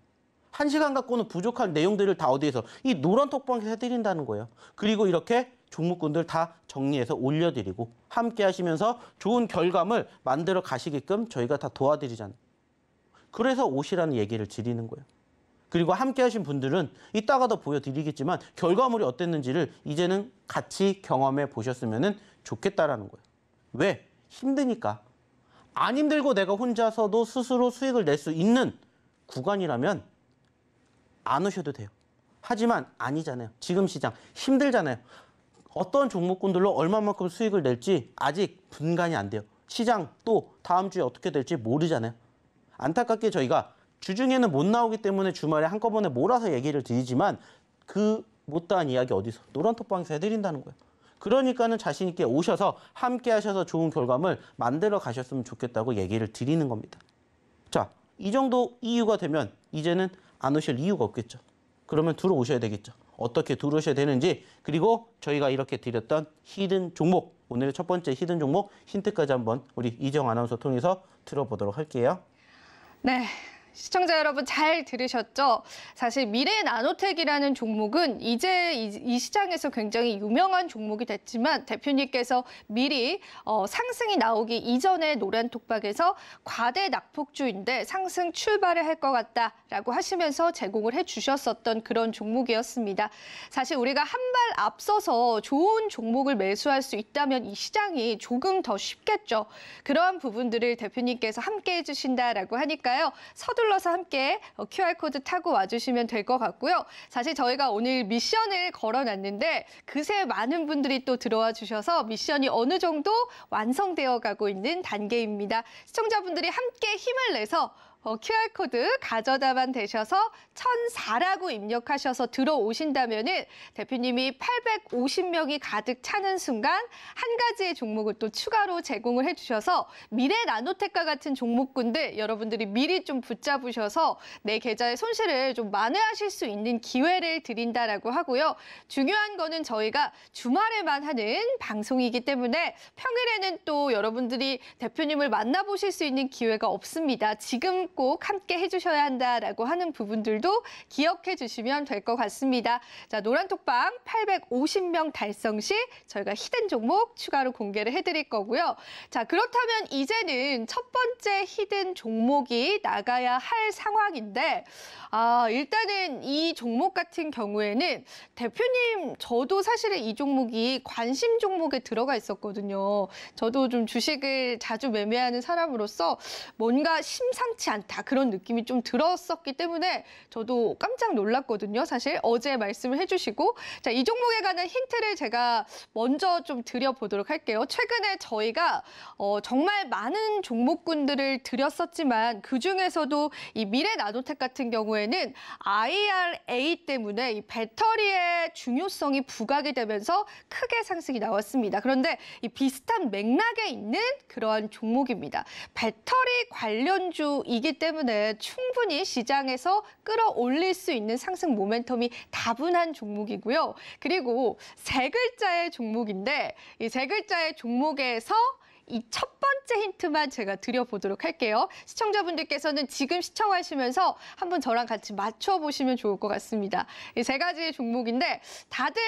1시간 갖고는 부족한 내용들을 다 어디에서 이 노란톡방에서 해드린다는 거예요. 그리고 이렇게 종목군들 다 정리해서 올려드리고 함께 하시면서 좋은 결과물 만들어 가시게끔 저희가 다 도와드리잖아요. 그래서 오시라는 얘기를 드리는 거예요. 그리고 함께 하신 분들은 이따가도 보여드리겠지만 결과물이 어땠는지를 이제는 같이 경험해 보셨으면 좋겠다라는 거예요. 왜? 힘드니까. 안 힘들고 내가 혼자서도 스스로 수익을 낼 수 있는 구간이라면 안 오셔도 돼요. 하지만 아니잖아요. 지금 시장 힘들잖아요. 어떤 종목군들로 얼마만큼 수익을 낼지 아직 분간이 안 돼요. 시장 또 다음 주에 어떻게 될지 모르잖아요. 안타깝게 저희가 주중에는 못 나오기 때문에 주말에 한꺼번에 몰아서 얘기를 드리지만 그 못다한 이야기 어디서 노란톡방에서 해드린다는 거예요. 그러니까는 자신 있게 오셔서 함께 하셔서 좋은 결과물 만들어 가셨으면 좋겠다고 얘기를 드리는 겁니다. 자, 이 정도 이유가 되면 이제는 안 오실 이유가 없겠죠. 그러면 들어오셔야 되겠죠. 어떻게 들어오셔야 되는지, 그리고 저희가 이렇게 드렸던 히든 종목, 오늘의 첫 번째 히든 종목 힌트까지 한번 우리 이정 아나운서 통해서 들어보도록 할게요. 네. 시청자 여러분 잘 들으셨죠? 사실 미래 나노텍이라는 종목은 이제 이 시장에서 굉장히 유명한 종목이 됐지만 대표님께서 미리 상승이 나오기 이전에 노란톡방에서 과대 낙폭주인데 상승 출발을 할 것 같다라고 하시면서 제공을 해주셨었던 그런 종목이었습니다. 사실 우리가 한 발 앞서서 좋은 종목을 매수할 수 있다면 이 시장이 조금 더 쉽겠죠. 그러한 부분들을 대표님께서 함께 해주신다라고 하니까요. 서둘러서 함께 QR코드 타고 와주시면 될 것 같고요. 사실 저희가 오늘 미션을 걸어놨는데 그새 많은 분들이 또 들어와 주셔서 미션이 어느 정도 완성되어 가고 있는 단계입니다. 시청자분들이 함께 힘을 내서 QR코드 가져다만 되셔서 1004라고 입력하셔서 들어오신다면은 대표님이 850명이 가득 차는 순간 한 가지의 종목을 또 추가로 제공을 해주셔서 미래 나노텍과 같은 종목군들 여러분들이 미리 좀 붙잡으셔서 내 계좌의 손실을 좀 만회하실 수 있는 기회를 드린다라고 하고요. 중요한 거는 저희가 주말에만 하는 방송이기 때문에 평일에는 또 여러분들이 대표님을 만나보실 수 있는 기회가 없습니다. 지금 꼭 함께 해주셔야 한다라고 하는 부분들도 기억해 주시면 될 것 같습니다. 자, 노란톡방 850명 달성 시 저희가 히든 종목 추가로 공개를 해드릴 거고요. 자, 그렇다면 이제는 첫 번째 히든 종목이 나가야 할 상황인데 일단은 이 종목 같은 경우에는 대표님 저도 사실은 이 종목이 관심 종목에 들어가 있었거든요. 저도 좀 주식을 자주 매매하는 사람으로서 뭔가 심상치 않다 그런 느낌이 좀 들었었기 때문에 저도 깜짝 놀랐거든요. 사실 어제 말씀을 해주시고 자, 이 종목에 관한 힌트를 제가 먼저 좀 드려보도록 할게요. 최근에 저희가 정말 많은 종목군들을 드렸었지만 그중에서도 이 미래 나노텍 같은 경우에는 IRA 때문에 이 배터리의 중요성이 부각이 되면서 크게 상승이 나왔습니다. 그런데 이 비슷한 맥락에 있는 그러한 종목입니다. 배터리 관련주이기 때문에 충분히 시장에서 끌어올릴 수 있는 상승 모멘텀이 다분한 종목이고요. 그리고 세 글자의 종목인데 이 세 글자의 종목에서 이 첫 번째 힌트만 제가 드려보도록 할게요. 시청자분들께서는 지금 시청하시면서 한번 저랑 같이 맞춰보시면 좋을 것 같습니다. 이 세 가지의 종목인데 다들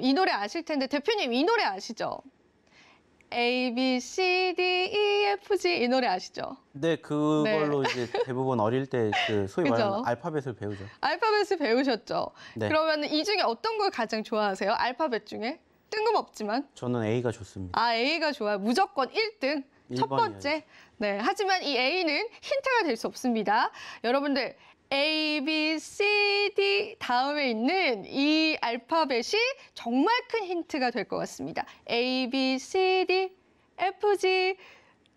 이 노래 아실 텐데 대표님 이 노래 아시죠? A, B, C, D, E, F, G 이 노래 아시죠? 네, 그걸로 이제 대부분 어릴 때 그 소위 그죠? 말하는 알파벳을 배우죠. 알파벳을 배우셨죠? 네. 그러면 이 중에 어떤 걸 가장 좋아하세요? 알파벳 중에? 뜬금없지만. 저는 A가 좋습니다. A가 좋아요. 무조건 1등. 첫 1번이에요. 번째. 네. 하지만 이 A는 힌트가 될 수 없습니다. 여러분들 A, B, C, D 다음에 있는 이 알파벳이 정말 큰 힌트가 될 것 같습니다. A, B, C, D, F, G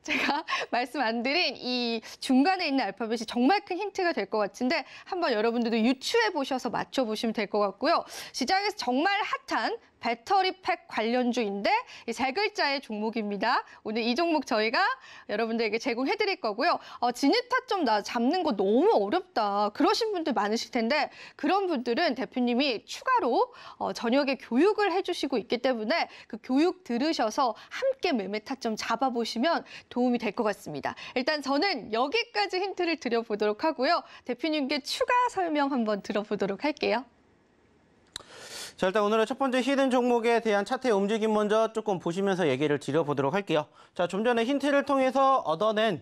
제가 말씀 안 드린 이 중간에 있는 알파벳이 정말 큰 힌트가 될 것 같은데 한번 여러분들도 유추해 보셔서 맞춰보시면 될 것 같고요. 시장에서 정말 핫한 배터리팩 관련주인데 이 세 글자의 종목입니다. 오늘 이 종목 저희가 여러분들에게 제공해 드릴 거고요. 진입타점 나 잡는 거 너무 어렵다. 그러신 분들 많으실 텐데 그런 분들은 대표님이 추가로 저녁에 교육을 해주시고 있기 때문에 그 교육 들으셔서 함께 매매 타점 잡아보시면 도움이 될 것 같습니다. 일단 저는 여기까지 힌트를 드려보도록 하고요. 대표님께 추가 설명 한번 들어보도록 할게요. 자, 일단 오늘의 첫 번째 히든 종목에 대한 차트의 움직임 먼저 조금 보시면서 얘기를 드려보도록 할게요. 자, 좀 전에 힌트를 통해서 얻어낸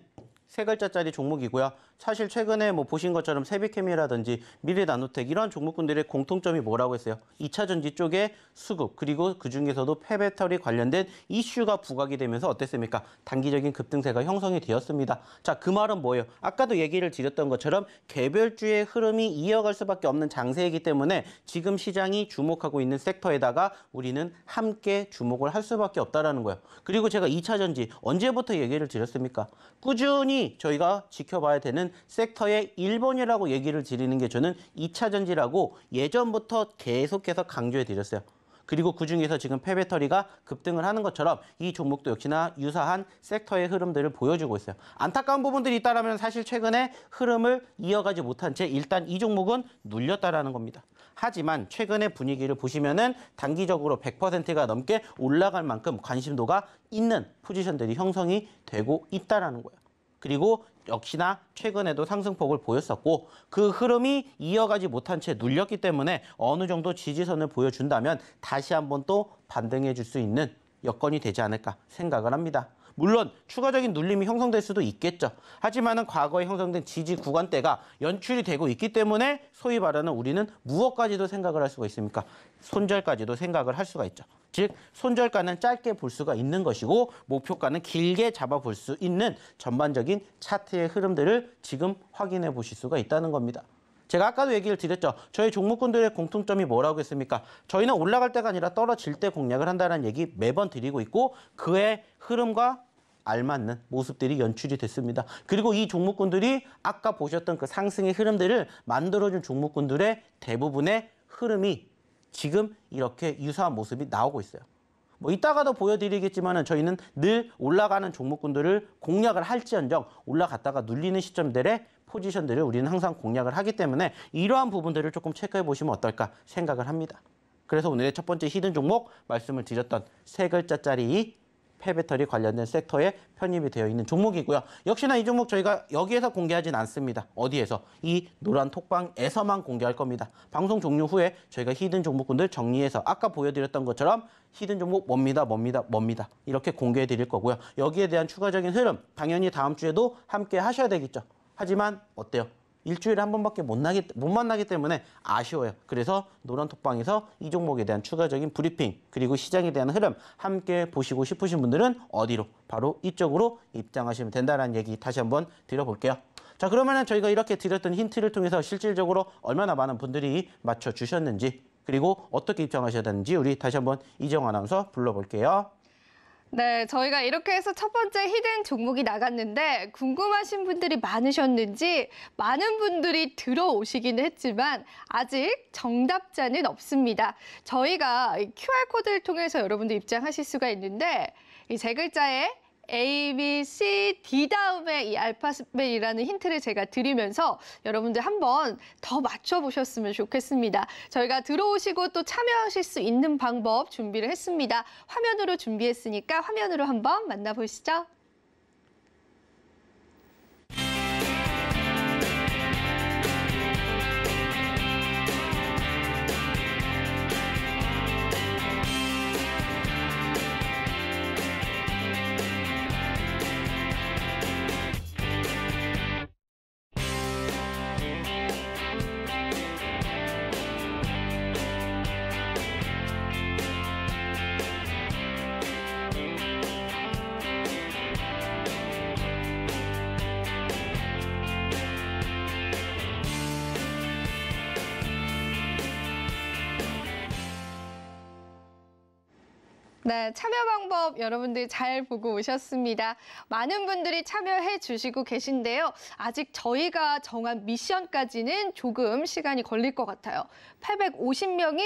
세 글자짜리 종목이고요. 사실 최근에 뭐 보신 것처럼 세비케미라든지 미래나노텍 이런 종목군들의 공통점이 뭐라고 했어요? 2차 전지 쪽에 수급 그리고 그중에서도 폐배터리 관련된 이슈가 부각이 되면서 어땠습니까? 단기적인 급등세가 형성이 되었습니다. 자, 그 말은 뭐예요? 아까도 얘기를 드렸던 것처럼 개별주의 흐름이 이어갈 수밖에 없는 장세이기 때문에 지금 시장이 주목하고 있는 섹터에다가 우리는 함께 주목을 할 수밖에 없다라는 거예요. 그리고 제가 2차 전지 언제부터 얘기를 드렸습니까? 꾸준히 저희가 지켜봐야 되는 섹터의 1번이라고 얘기를 드리는 게 저는 2차 전지라고 예전부터 계속해서 강조해 드렸어요. 그리고 그중에서 지금 폐배터리가 급등을 하는 것처럼 이 종목도 역시나 유사한 섹터의 흐름들을 보여주고 있어요. 안타까운 부분들이 있다면 사실 최근에 흐름을 이어가지 못한 채 일단 이 종목은 눌렸다라는 겁니다. 하지만 최근의 분위기를 보시면은 단기적으로 100%가 넘게 올라갈 만큼 관심도가 있는 포지션들이 형성이 되고 있다라는 거예요. 그리고 역시나 최근에도 상승폭을 보였었고 그 흐름이 이어가지 못한 채 눌렸기 때문에 어느 정도 지지선을 보여준다면 다시 한번 또 반등해 줄 수 있는 여건이 되지 않을까 생각을 합니다. 물론 추가적인 눌림이 형성될 수도 있겠죠. 하지만은 과거에 형성된 지지 구간대가 연출이 되고 있기 때문에 소위 말하는 우리는 무엇까지도 생각을 할 수가 있습니까? 손절까지도 생각을 할 수가 있죠. 즉 손절가는 짧게 볼 수가 있는 것이고 목표가는 길게 잡아볼 수 있는 전반적인 차트의 흐름들을 지금 확인해 보실 수가 있다는 겁니다. 제가 아까도 얘기를 드렸죠. 저희 종목군들의 공통점이 뭐라고 했습니까? 저희는 올라갈 때가 아니라 떨어질 때 공략을 한다는 얘기 매번 드리고 있고 그의 흐름과 알맞는 모습들이 연출이 됐습니다. 그리고 이 종목군들이 아까 보셨던 그 상승의 흐름들을 만들어준 종목군들의 대부분의 흐름이 지금 이렇게 유사한 모습이 나오고 있어요. 뭐 이따가도 보여드리겠지만은 저희는 늘 올라가는 종목군들을 공략을 할지언정 올라갔다가 눌리는 시점들의 포지션들을 우리는 항상 공략을 하기 때문에 이러한 부분들을 조금 체크해 보시면 어떨까 생각을 합니다. 그래서 오늘의 첫 번째 히든 종목 말씀을 드렸던 세 글자짜리 폐배터리 관련된 섹터에 편입이 되어 있는 종목이고요. 역시나 이 종목 저희가 여기에서 공개하진 않습니다. 어디에서? 이 노란 톡방에서만 공개할 겁니다. 방송 종료 후에 저희가 히든 종목군들 정리해서 아까 보여드렸던 것처럼 히든 종목 뭡니다. 이렇게 공개해 드릴 거고요. 여기에 대한 추가적인 흐름 당연히 다음 주에도 함께 하셔야 되겠죠. 하지만 어때요? 일주일에 한 번밖에 못 만나기 때문에 아쉬워요. 그래서 노란 톡방에서 이 종목에 대한 추가적인 브리핑 그리고 시장에 대한 흐름 함께 보시고 싶으신 분들은 어디로? 바로 이쪽으로 입장하시면 된다는 얘기 다시 한번 드려볼게요. 자, 그러면은 저희가 이렇게 드렸던 힌트를 통해서 실질적으로 얼마나 많은 분들이 맞춰주셨는지 그리고 어떻게 입장하셔야 되는지 우리 다시 한번 이정 아나운서 불러볼게요. 네, 저희가 이렇게 해서 첫 번째 히든 종목이 나갔는데 궁금하신 분들이 많으셨는지 많은 분들이 들어오시기는 했지만 아직 정답자는 없습니다. 저희가 QR코드를 통해서 여러분들 입장하실 수가 있는데 이 세 글자의 A, B, C, D 다음에 이 알파벳이라는 힌트를 제가 드리면서 여러분들 한번 더 맞춰보셨으면 좋겠습니다. 저희가 들어오시고 또 참여하실 수 있는 방법 준비를 했습니다. 화면으로 준비했으니까 화면으로 한번 만나보시죠. 네, 참여 방법 여러분들 잘 보고 오셨습니다. 많은 분들이 참여해 주시고 계신데요. 아직 저희가 정한 미션까지는 조금 시간이 걸릴 것 같아요. 850명이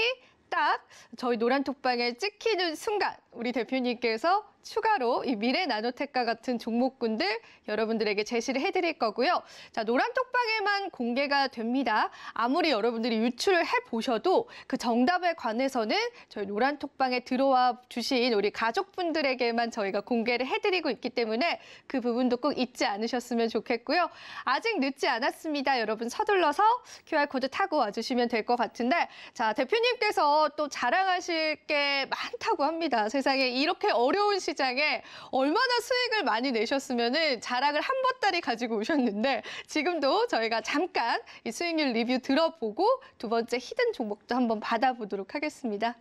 딱 저희 노란 톡방에 찍히는 순간 우리 대표님께서 추가로 이 미래나노텍과 같은 종목군들 여러분들에게 제시를 해드릴 거고요. 자, 노란 톡방에만 공개가 됩니다. 아무리 여러분들이 유출을 해보셔도 그 정답에 관해서는 저희 노란 톡방에 들어와 주신 우리 가족분들에게만 저희가 공개를 해드리고 있기 때문에 그 부분도 꼭 잊지 않으셨으면 좋겠고요. 아직 늦지 않았습니다. 여러분 서둘러서 QR코드 타고 와주시면 될 것 같은데 자, 대표님께서 또 자랑하실 게 많다고 합니다. 세상에 이렇게 어려운 시장에 얼마나 수익을 많이 내셨으면은 자랑을 한 보따리 가지고 오셨는데 지금도 저희가 잠깐 이 수익률 리뷰 들어보고 두 번째 히든 종목도 한번 받아보도록 하겠습니다.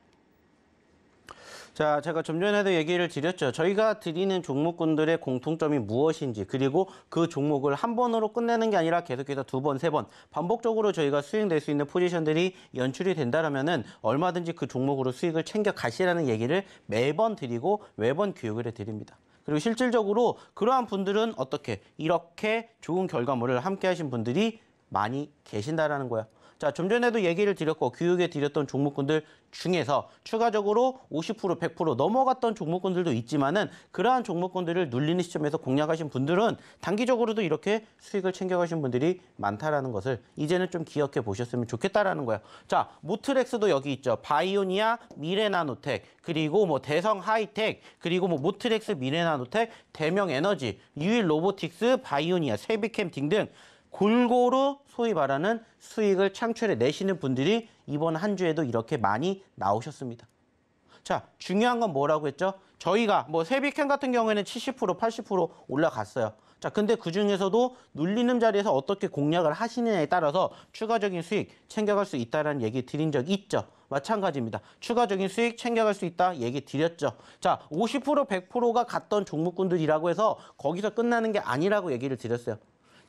자, 제가 좀 전에도 얘기를 드렸죠. 저희가 드리는 종목군들의 공통점이 무엇인지, 그리고 그 종목을 한 번으로 끝내는 게 아니라 계속해서 두 번, 세 번 반복적으로 저희가 수익 낼 수 있는 포지션들이 연출이 된다면은 얼마든지 그 종목으로 수익을 챙겨 가시라는 얘기를 매번 드리고 매번 교육을 해드립니다. 그리고 실질적으로 그러한 분들은 어떻게 이렇게 좋은 결과물을 함께 하신 분들이 많이 계신다라는 거야. 자, 좀 전에도 얘기를 드렸고 교육에 드렸던 종목군들 중에서 추가적으로 50%, 100% 넘어갔던 종목군들도 있지만은 그러한 종목군들을 눌리는 시점에서 공략하신 분들은 단기적으로도 이렇게 수익을 챙겨가신 분들이 많다라는 것을 이제는 좀 기억해 보셨으면 좋겠다라는 거예요. 자, 모트렉스도 여기 있죠. 바이오니아, 미래나노텍, 그리고 뭐 대성 하이텍, 그리고 뭐 모트렉스, 미래나노텍, 대명에너지, 유일로보틱스, 바이오니아, 세비캠 등등 골고루 소위 말하는 수익을 창출해 내시는 분들이 이번 한 주에도 이렇게 많이 나오셨습니다. 자, 중요한 건 뭐라고 했죠? 저희가 뭐 세비캠 같은 경우에는 70%, 80% 올라갔어요. 자, 근데 그 중에서도 눌리는 자리에서 어떻게 공략을 하시느냐에 따라서 추가적인 수익 챙겨갈 수 있다는 얘기 드린 적 있죠. 마찬가지입니다. 추가적인 수익 챙겨갈 수 있다 얘기 드렸죠. 자, 50%, 100%가 갔던 종목군들이라고 해서 거기서 끝나는 게 아니라고 얘기를 드렸어요.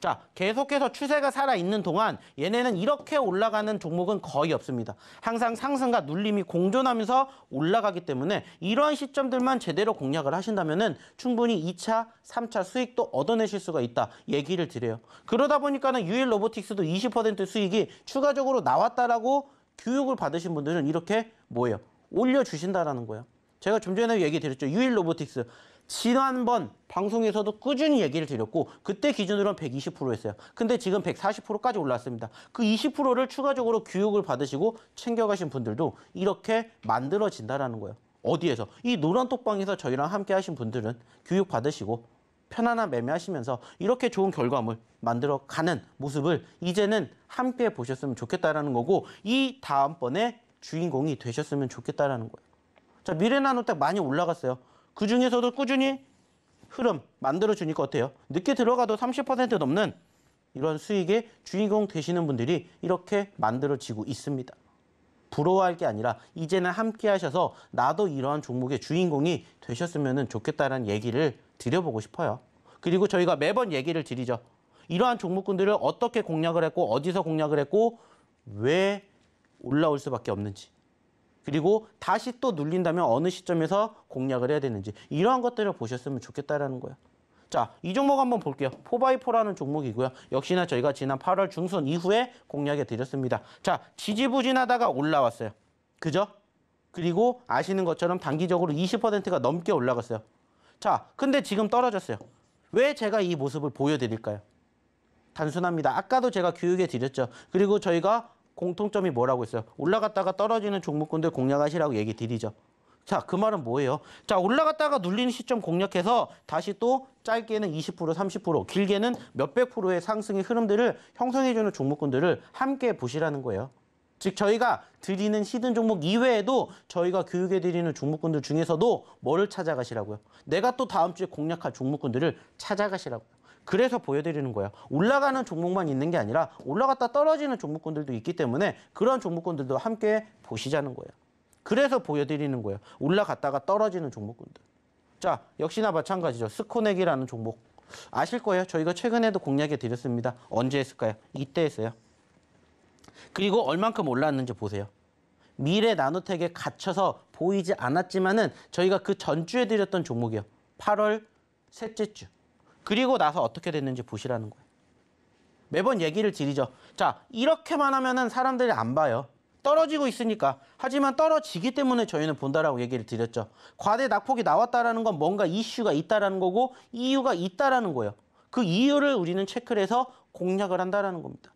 자, 계속해서 추세가 살아있는 동안 얘네는 이렇게 올라가는 종목은 거의 없습니다. 항상 상승과 눌림이 공존하면서 올라가기 때문에 이러한 시점들만 제대로 공략을 하신다면은 충분히 2차, 3차 수익도 얻어내실 수가 있다 얘기를 드려요. 그러다 보니까는 유일로보틱스도 20% 수익이 추가적으로 나왔다라고 교육을 받으신 분들은 이렇게 뭐예요? 올려주신다라는 거예요. 제가 좀 전에 얘기 드렸죠. 유일로보틱스. 지난번 방송에서도 꾸준히 얘기를 드렸고 그때 기준으로는 120% 했어요. 근데 지금 140%까지 올랐습니다. 그 20%를 추가적으로 교육을 받으시고 챙겨가신 분들도 이렇게 만들어진다라는 거예요. 어디에서? 이 노란톡방에서 저희랑 함께 하신 분들은 교육 받으시고 편안한 매매하시면서 이렇게 좋은 결과물 만들어가는 모습을 이제는 함께 보셨으면 좋겠다라는 거고 이 다음번에 주인공이 되셨으면 좋겠다라는 거예요. 자, 미래나노텍 많이 올라갔어요. 그 중에서도 꾸준히 흐름 만들어주니까 어때요? 늦게 들어가도 30% 넘는 이런 수익의 주인공 되시는 분들이 이렇게 만들어지고 있습니다. 부러워할 게 아니라 이제는 함께 하셔서 나도 이러한 종목의 주인공이 되셨으면 좋겠다는 얘기를 드려보고 싶어요. 그리고 저희가 매번 얘기를 드리죠. 이러한 종목군들을 어떻게 공략을 했고 어디서 공략을 했고 왜 올라올 수밖에 없는지. 그리고 다시 또 눌린다면 어느 시점에서 공략을 해야 되는지 이러한 것들을 보셨으면 좋겠다라는 거예요. 자, 이 종목 한번 볼게요. 4x4라는 종목이고요. 역시나 저희가 지난 8월 중순 이후에 공략해 드렸습니다. 자, 지지부진하다가 올라왔어요. 그죠? 그리고 아시는 것처럼 단기적으로 20%가 넘게 올라갔어요. 자, 근데 지금 떨어졌어요. 왜 제가 이 모습을 보여드릴까요? 단순합니다. 아까도 제가 교육해 드렸죠. 그리고 저희가 공통점이 뭐라고 했어요? 올라갔다가 떨어지는 종목군들 공략하시라고 얘기 드리죠. 자, 그 말은 뭐예요? 자, 올라갔다가 눌리는 시점 공략해서 다시 또 짧게는 20%, 30%, 길게는 몇백 프로의 상승의 흐름들을 형성해주는 종목군들을 함께 보시라는 거예요. 즉, 저희가 드리는 히든 종목 이외에도 저희가 교육해드리는 종목군들 중에서도 뭐를 찾아가시라고요? 내가 또 다음 주에 공략할 종목군들을 찾아가시라고요. 그래서 보여드리는 거예요. 올라가는 종목만 있는 게 아니라 올라갔다 떨어지는 종목군들도 있기 때문에 그런 종목군들도 함께 보시자는 거예요. 그래서 보여드리는 거예요. 올라갔다가 떨어지는 종목군들. 자, 역시나 마찬가지죠. 스코넥이라는 종목. 아실 거예요. 저희가 최근에도 공략해 드렸습니다. 언제 했을까요? 이때 했어요. 그리고 얼만큼 올랐는지 보세요. 미래나노텍에 갇혀서 보이지 않았지만은 저희가 그 전주에 드렸던 종목이요. 8월 셋째 주. 그리고 나서 어떻게 됐는지 보시라는 거예요. 매번 얘기를 드리죠. 자, 이렇게만 하면은 사람들이 안 봐요. 떨어지고 있으니까. 하지만 떨어지기 때문에 저희는 본다라고 얘기를 드렸죠. 과대 낙폭이 나왔다라는 건 뭔가 이슈가 있다라는 거고 이유가 있다라는 거예요. 그 이유를 우리는 체크를 해서 공략을 한다라는 겁니다.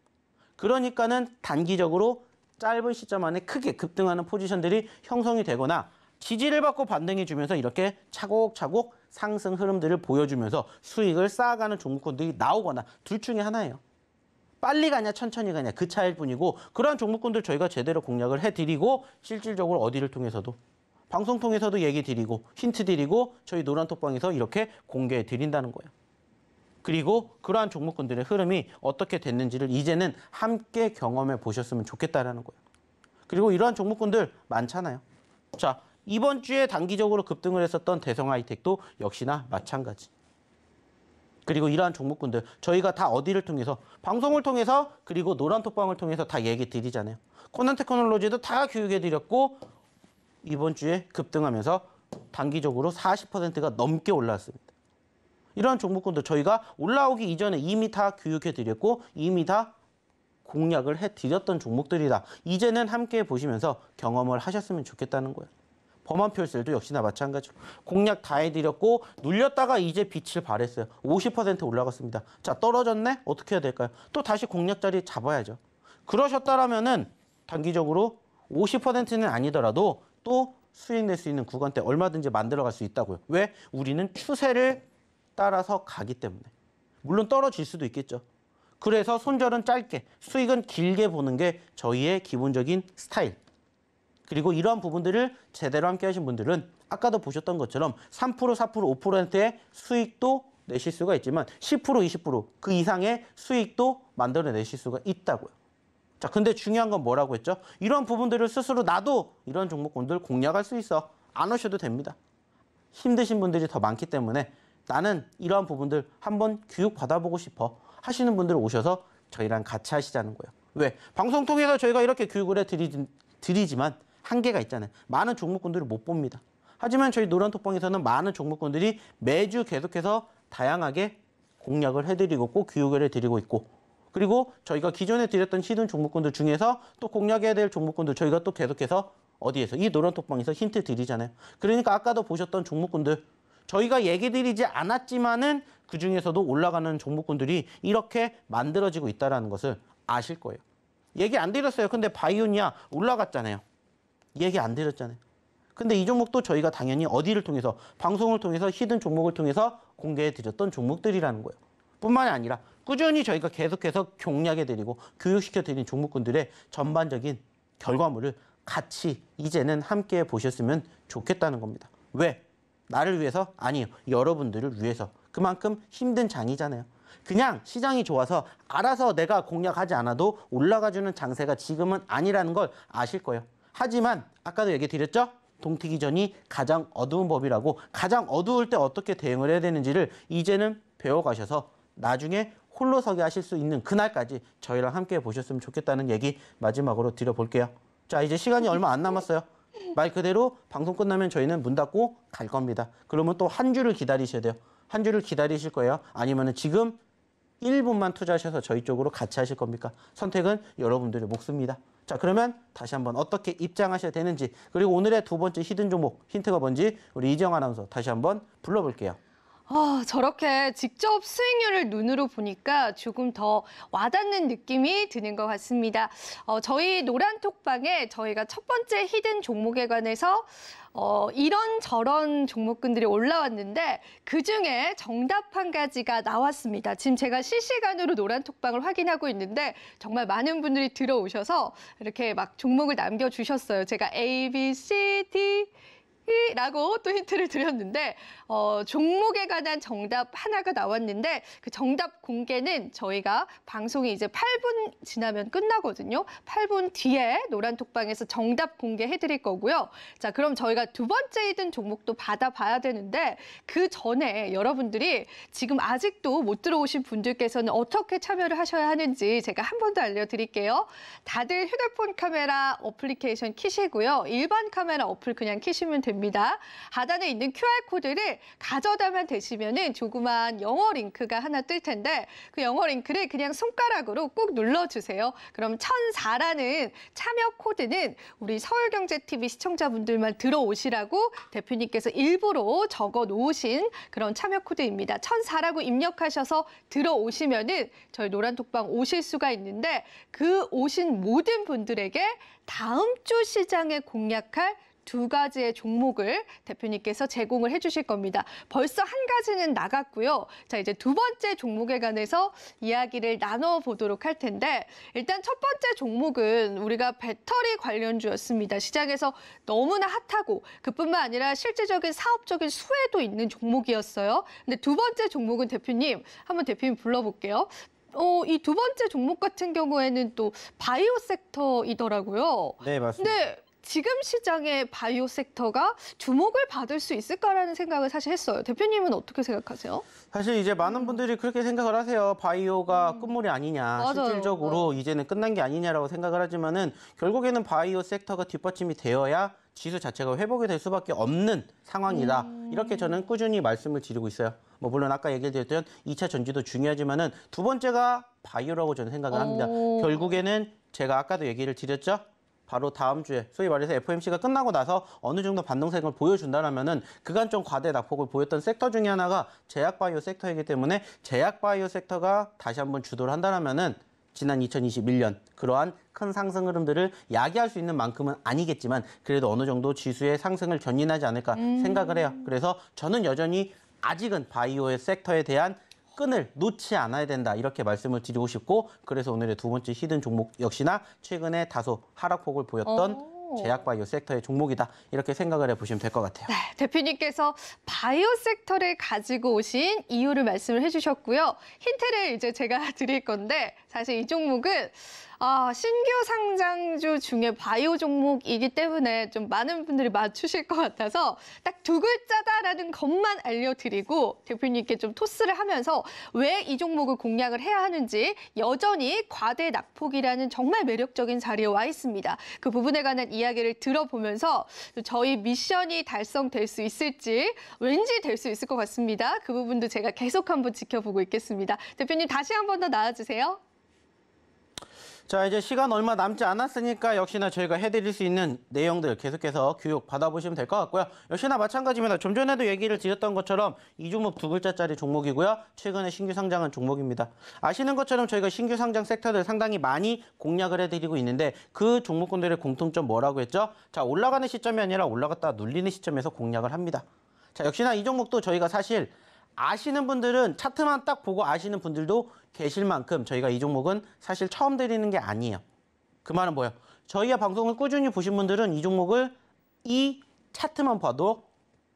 그러니까는 단기적으로 짧은 시점 안에 크게 급등하는 포지션들이 형성이 되거나 지지를 받고 반등해 주면서 이렇게 차곡차곡 상승 흐름들을 보여주면서 수익을 쌓아가는 종목군들이 나오거나 둘 중에 하나예요. 빨리 가냐 천천히 가냐 그 차이일 뿐이고 그러한 종목군들 저희가 제대로 공략을 해드리고 실질적으로 어디를 통해서도 방송 통해서도 얘기 드리고 힌트 드리고 저희 노란톡방에서 이렇게 공개해 드린다는 거예요. 그리고 그러한 종목군들의 흐름이 어떻게 됐는지를 이제는 함께 경험해 보셨으면 좋겠다라는 거예요. 그리고 이러한 종목군들 많잖아요. 자, 이번 주에 단기적으로 급등을 했었던 대성하이텍도 역시나 마찬가지. 그리고 이러한 종목군들 저희가 다 어디를 통해서 방송을 통해서 그리고 노란톡방을 통해서 다 얘기 드리잖아요. 코난테크놀로지도 다 교육해 드렸고 이번 주에 급등하면서 단기적으로 40%가 넘게 올라왔습니다. 이러한 종목군들 저희가 올라오기 이전에 이미 다 교육해 드렸고 이미 다 공략을 해 드렸던 종목들이다. 이제는 함께 보시면서 경험을 하셨으면 좋겠다는 거예요. 범한표셀도 역시나 마찬가지로 공략 다 해드렸고 눌렸다가 이제 빛을 발했어요. 50% 올라갔습니다. 자, 떨어졌네? 어떻게 해야 될까요? 또 다시 공략 자리 잡아야죠. 그러셨다라면은 단기적으로 50%는 아니더라도 또 수익 낼 수 있는 구간대 얼마든지 만들어갈 수 있다고요. 왜? 우리는 추세를 따라서 가기 때문에. 물론 떨어질 수도 있겠죠. 그래서 손절은 짧게, 수익은 길게 보는 게 저희의 기본적인 스타일. 그리고 이러한 부분들을 제대로 함께 하신 분들은 아까도 보셨던 것처럼 3%, 4%, 5%의 수익도 내실 수가 있지만 10%, 20% 그 이상의 수익도 만들어내실 수가 있다고요. 자, 근데 중요한 건 뭐라고 했죠? 이런 부분들을 스스로 나도 이런 종목군들 공략할 수 있어. 안 오셔도 됩니다. 힘드신 분들이 더 많기 때문에 나는 이러한 부분들 한번 교육 받아보고 싶어 하시는 분들 오셔서 저희랑 같이 하시자는 거예요. 왜? 방송 통해서 저희가 이렇게 교육을 드리지만 한계가 있잖아요. 많은 종목군들을 못 봅니다. 하지만 저희 노란톡방에서는 많은 종목군들이 매주 계속해서 다양하게 공략을 해드리고 꼭 교육을 해드리고 있고 그리고 저희가 기존에 드렸던 히든 종목군들 중에서 또 공략해야 될 종목군들 저희가 또 계속해서 어디에서? 이 노란톡방에서 힌트 드리잖아요. 그러니까 아까도 보셨던 종목군들 저희가 얘기 드리지 않았지만은 그중에서도 올라가는 종목군들이 이렇게 만들어지고 있다는 것을 아실 거예요. 얘기 안 드렸어요. 근데 바이오니아 올라갔잖아요. 얘기 안 드렸잖아요. 근데 이 종목도 저희가 당연히 어디를 통해서 방송을 통해서 히든 종목을 통해서 공개해 드렸던 종목들이라는 거예요. 뿐만이 아니라 꾸준히 저희가 계속해서 공략해 드리고 교육시켜 드린 종목군들의 전반적인 결과물을 같이 이제는 함께 보셨으면 좋겠다는 겁니다. 왜? 나를 위해서? 아니요. 여러분들을 위해서. 그만큼 힘든 장이잖아요. 그냥 시장이 좋아서 알아서 내가 공략하지 않아도 올라가주는 장세가 지금은 아니라는 걸 아실 거예요. 하지만 아까도 얘기 드렸죠? 동티기 전이 가장 어두운 법이라고 가장 어두울 때 어떻게 대응을 해야 되는지를 이제는 배워가셔서 나중에 홀로 서게 하실 수 있는 그날까지 저희랑 함께 보셨으면 좋겠다는 얘기 마지막으로 드려볼게요. 자, 이제 시간이 얼마 안 남았어요. 말 그대로 방송 끝나면 저희는 문 닫고 갈 겁니다. 그러면 또 한 주를 기다리셔야 돼요. 한 주를 기다리실 거예요? 아니면 지금 1분만 투자하셔서 저희 쪽으로 같이 하실 겁니까? 선택은 여러분들의 몫입니다. 자, 그러면 다시 한번 어떻게 입장하셔야 되는지 그리고 오늘의 두 번째 히든 종목 힌트가 뭔지 우리 이정 아나운서 다시 한번 불러볼게요. 저렇게 직접 수익률을 눈으로 보니까 조금 더 와닿는 느낌이 드는 것 같습니다. 저희 노란톡방에 저희가 첫 번째 히든 종목에 관해서 이런저런 종목군들이 올라왔는데 그중에 정답 한 가지가 나왔습니다. 지금 제가 실시간으로 노란톡방을 확인하고 있는데 정말 많은 분들이 들어오셔서 이렇게 막 종목을 남겨주셨어요. 제가 A, B, C, D 라고 또 힌트를 드렸는데 종목에 관한 정답 하나가 나왔는데 그 정답 공개는 저희가 방송이 이제 8분 지나면 끝나거든요. 8분 뒤에 노란톡방에서 정답 공개해드릴 거고요. 자, 그럼 저희가 두 번째 히든 종목도 받아봐야 되는데 그 전에 여러분들이 지금 아직도 못 들어오신 분들께서는 어떻게 참여를 하셔야 하는지 제가 한 번 더 알려드릴게요. 다들 휴대폰 카메라 어플리케이션 키시고요. 일반 카메라 어플 그냥 키시면 됩니다. 하단에 있는 QR코드를 가져다만 대시면은 조그만 영어 링크가 하나 뜰 텐데 그 영어 링크를 그냥 손가락으로 꾹 눌러주세요. 그럼 1004라는 참여 코드는 우리 서울경제TV 시청자분들만 들어오시라고 대표님께서 일부러 적어 놓으신 그런 참여 코드입니다. 1004라고 입력하셔서 들어오시면은 저희 노란톡방 오실 수가 있는데 그 오신 모든 분들에게 다음 주 시장에 공략할 두 가지의 종목을 대표님께서 제공을 해주실 겁니다. 벌써 한 가지는 나갔고요. 자, 이제 두 번째 종목에 관해서 이야기를 나눠보도록 할 텐데 일단 첫 번째 종목은 우리가 배터리 관련주였습니다. 시장에서 너무나 핫하고 그뿐만 아니라 실질적인 사업적인 수혜도 있는 종목이었어요. 근데 두 번째 종목은 대표님, 한번 대표님 불러볼게요. 이 두 번째 종목 같은 경우에는 또 바이오 섹터이더라고요. 네, 맞습니다. 근데 지금 시장의 바이오 섹터가 주목을 받을 수 있을까라는 생각을 사실 했어요. 대표님은 어떻게 생각하세요? 사실 이제 많은 분들이 그렇게 생각을 하세요. 바이오가 끝물이 아니냐. 맞아요. 실질적으로 이제는 끝난 게 아니냐라고 생각을 하지만은 결국에는 바이오 섹터가 뒷받침이 되어야 지수 자체가 회복이 될 수밖에 없는 상황이다. 이렇게 저는 꾸준히 말씀을 드리고 있어요. 뭐 물론 아까 얘기드렸던 2차 전지도 중요하지만은 두 번째가 바이오라고 저는 생각을 합니다. 결국에는 제가 아까도 얘기를 드렸죠. 바로 다음 주에 소위 말해서 FOMC가 끝나고 나서 어느 정도 반등세를 보여준다면은 그간 좀 과대 낙폭을 보였던 섹터 중에 하나가 제약바이오 섹터이기 때문에 제약바이오 섹터가 다시 한번 주도를 한다면은 지난 2021년 그러한 큰 상승 흐름들을 야기할 수 있는 만큼은 아니겠지만 그래도 어느 정도 지수의 상승을 견인하지 않을까 생각을 해요. 그래서 저는 여전히 아직은 바이오의 섹터에 대한 끈을 놓지 않아야 된다 이렇게 말씀을 드리고 싶고 그래서 오늘의 두 번째 히든 종목 역시나 최근에 다소 하락폭을 보였던 제약바이오 섹터의 종목이다 이렇게 생각을 해보시면 될 것 같아요. 네, 대표님께서 바이오 섹터를 가지고 오신 이유를 말씀을 해주셨고요. 힌트를 이제 제가 드릴 건데 사실 이 종목은 신규 상장주 중에 바이오 종목이기 때문에 좀 많은 분들이 맞추실 것 같아서 딱 두 글자다라는 것만 알려드리고 대표님께 좀 토스를 하면서 왜 이 종목을 공략을 해야 하는지 여전히 과대 낙폭이라는 정말 매력적인 자리에 와 있습니다. 그 부분에 관한 이야기를 들어보면서 저희 미션이 달성될 수 있을지 왠지 될 수 있을 것 같습니다. 그 부분도 제가 계속 한번 지켜보고 있겠습니다. 대표님 다시 한 번 더 나와주세요. 자, 이제 시간 얼마 남지 않았으니까 역시나 저희가 해드릴 수 있는 내용들 계속해서 교육 받아보시면 될 것 같고요. 역시나 마찬가지입니다. 좀 전에도 얘기를 드렸던 것처럼 이 종목 두 글자짜리 종목이고요. 최근에 신규 상장한 종목입니다. 아시는 것처럼 저희가 신규 상장 섹터들 상당히 많이 공략을 해드리고 있는데 그 종목군들의 공통점 뭐라고 했죠? 자, 올라가는 시점이 아니라 올라갔다 눌리는 시점에서 공략을 합니다. 자, 역시나 이 종목도 저희가 사실 아시는 분들은 차트만 딱 보고 아시는 분들도 계실 만큼 저희가 이 종목은 사실 처음 드리는 게 아니에요. 그 말은 뭐예요? 저희의 방송을 꾸준히 보신 분들은 이 종목을 이 차트만 봐도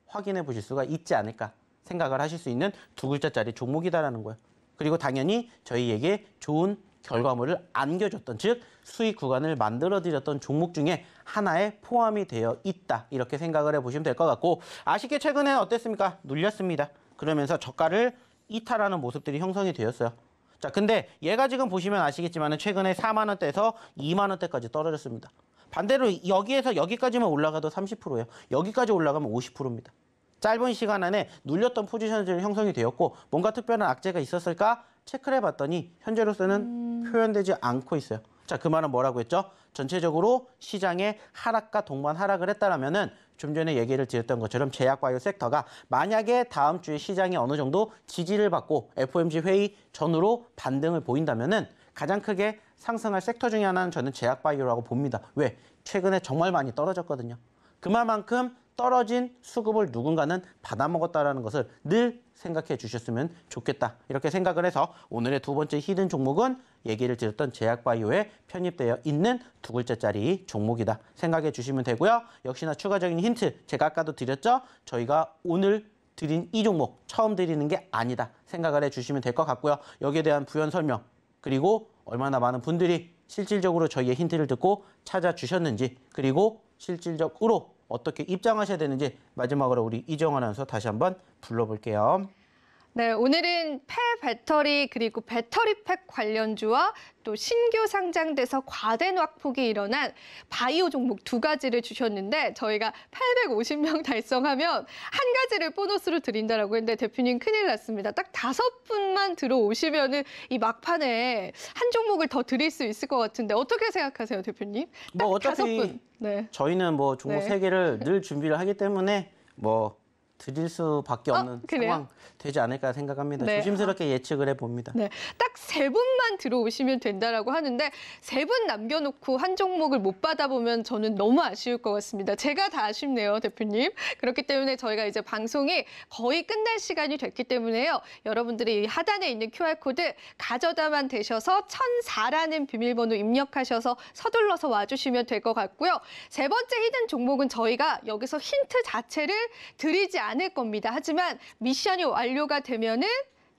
확인해 보실 수가 있지 않을까 생각을 하실 수 있는 두 글자짜리 종목이다라는 거예요. 그리고 당연히 저희에게 좋은 결과물을 안겨줬던 즉 수익 구간을 만들어드렸던 종목 중에 하나에 포함이 되어 있다. 이렇게 생각을 해보시면 될 것 같고 아쉽게 최근에는 어땠습니까? 눌렸습니다. 그러면서 저가를 이탈하는 모습들이 형성이 되었어요. 자, 근데 얘가 지금 보시면 아시겠지만 최근에 4만 원대에서 2만 원대까지 떨어졌습니다. 반대로 여기에서 여기까지만 올라가도 30%예요. 여기까지 올라가면 50%입니다. 짧은 시간 안에 눌렸던 포지션들이 형성이 되었고 뭔가 특별한 악재가 있었을까 체크를 해봤더니 현재로서는 표현되지 않고 있어요. 자, 그 말은 뭐라고 했죠? 전체적으로 시장의 하락과 동반 하락을 했다라면은 좀 전에 얘기를 드렸던 것처럼 제약바이오 섹터가 만약에 다음 주에 시장이 어느 정도 지지를 받고 FOMC 회의 전후로 반등을 보인다면은 가장 크게 상승할 섹터 중에 하나는 저는 제약바이오라고 봅니다. 왜? 최근에 정말 많이 떨어졌거든요. 그만큼 떨어진 수급을 누군가는 받아먹었다라는 것을 늘 생각해 주셨으면 좋겠다. 이렇게 생각을 해서 오늘의 두 번째 히든 종목은 얘기를 드렸던 제약바이오에 편입되어 있는 두 글자짜리 종목이다. 생각해 주시면 되고요. 역시나 추가적인 힌트 제가 아까도 드렸죠. 저희가 오늘 드린 이 종목 처음 드리는 게 아니다. 생각을 해 주시면 될 것 같고요. 여기에 대한 부연 설명 그리고 얼마나 많은 분들이 실질적으로 저희의 힌트를 듣고 찾아주셨는지 그리고 실질적으로 어떻게 입장하셔야 되는지 마지막으로 우리 이정원 아나운서 다시 한번 불러볼게요. 네, 오늘은 폐배터리 그리고 배터리팩 관련주와 또 신규 상장돼서 과대 낙폭이 일어난 바이오 종목 두 가지를 주셨는데 저희가 850명 달성하면 한 가지를 보너스로 드린다라고 했는데 대표님 큰일 났습니다. 딱 5분만 들어오시면은 이 막판에 한 종목을 더 드릴 수 있을 것 같은데 어떻게 생각하세요, 대표님? 뭐 어차피 5분. 네. 저희는 뭐 종목 네. 3개를 늘 준비를 하기 때문에 뭐 드릴 수밖에 없는 그래요? 상황 되지 않을까 생각합니다. 네. 조심스럽게 예측을 해봅니다. 네, 딱 세 분만 들어오시면 된다라고 하는데 세 분 남겨놓고 한 종목을 못 받아보면 저는 너무 아쉬울 것 같습니다. 제가 다 아쉽네요, 대표님. 그렇기 때문에 저희가 이제 방송이 거의 끝날 시간이 됐기 때문에요. 여러분들이 이 하단에 있는 QR코드 가져다만 대셔서 1004라는 비밀번호 입력하셔서 서둘러서 와주시면 될 것 같고요. 세 번째 히든 종목은 저희가 여기서 힌트 자체를 드리지 않을 겁니다. 하지만 미션이 완료가 되면은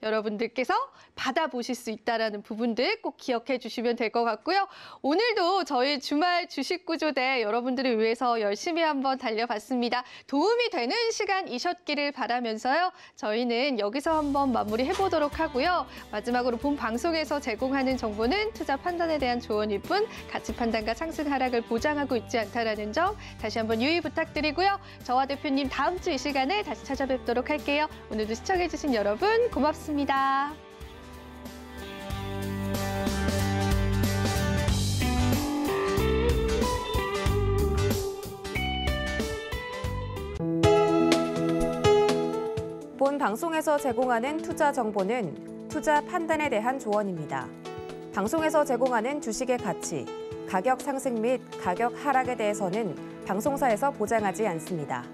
여러분들께서 받아보실 수 있다는 부분들 꼭 기억해 주시면 될 것 같고요. 오늘도 저희 주말 주식구조대 여러분들을 위해서 열심히 한번 달려봤습니다. 도움이 되는 시간이셨기를 바라면서요. 저희는 여기서 한번 마무리해보도록 하고요. 마지막으로 본 방송에서 제공하는 정보는 투자 판단에 대한 조언일 뿐 가치 판단과 상승 하락을 보장하고 있지 않다는 점 다시 한번 유의 부탁드리고요. 저와 대표님 다음 주 이 시간에 다시 찾아뵙도록 할게요. 오늘도 시청해 주신 여러분 고맙습니다. 본 방송에서 제공하는 투자 정보는 투자 판단에 대한 조언입니다. 방송에서 제공하는 주식의 가치, 가격 상승 및 가격 하락에 대해서는 방송사에서 보장하지 않습니다.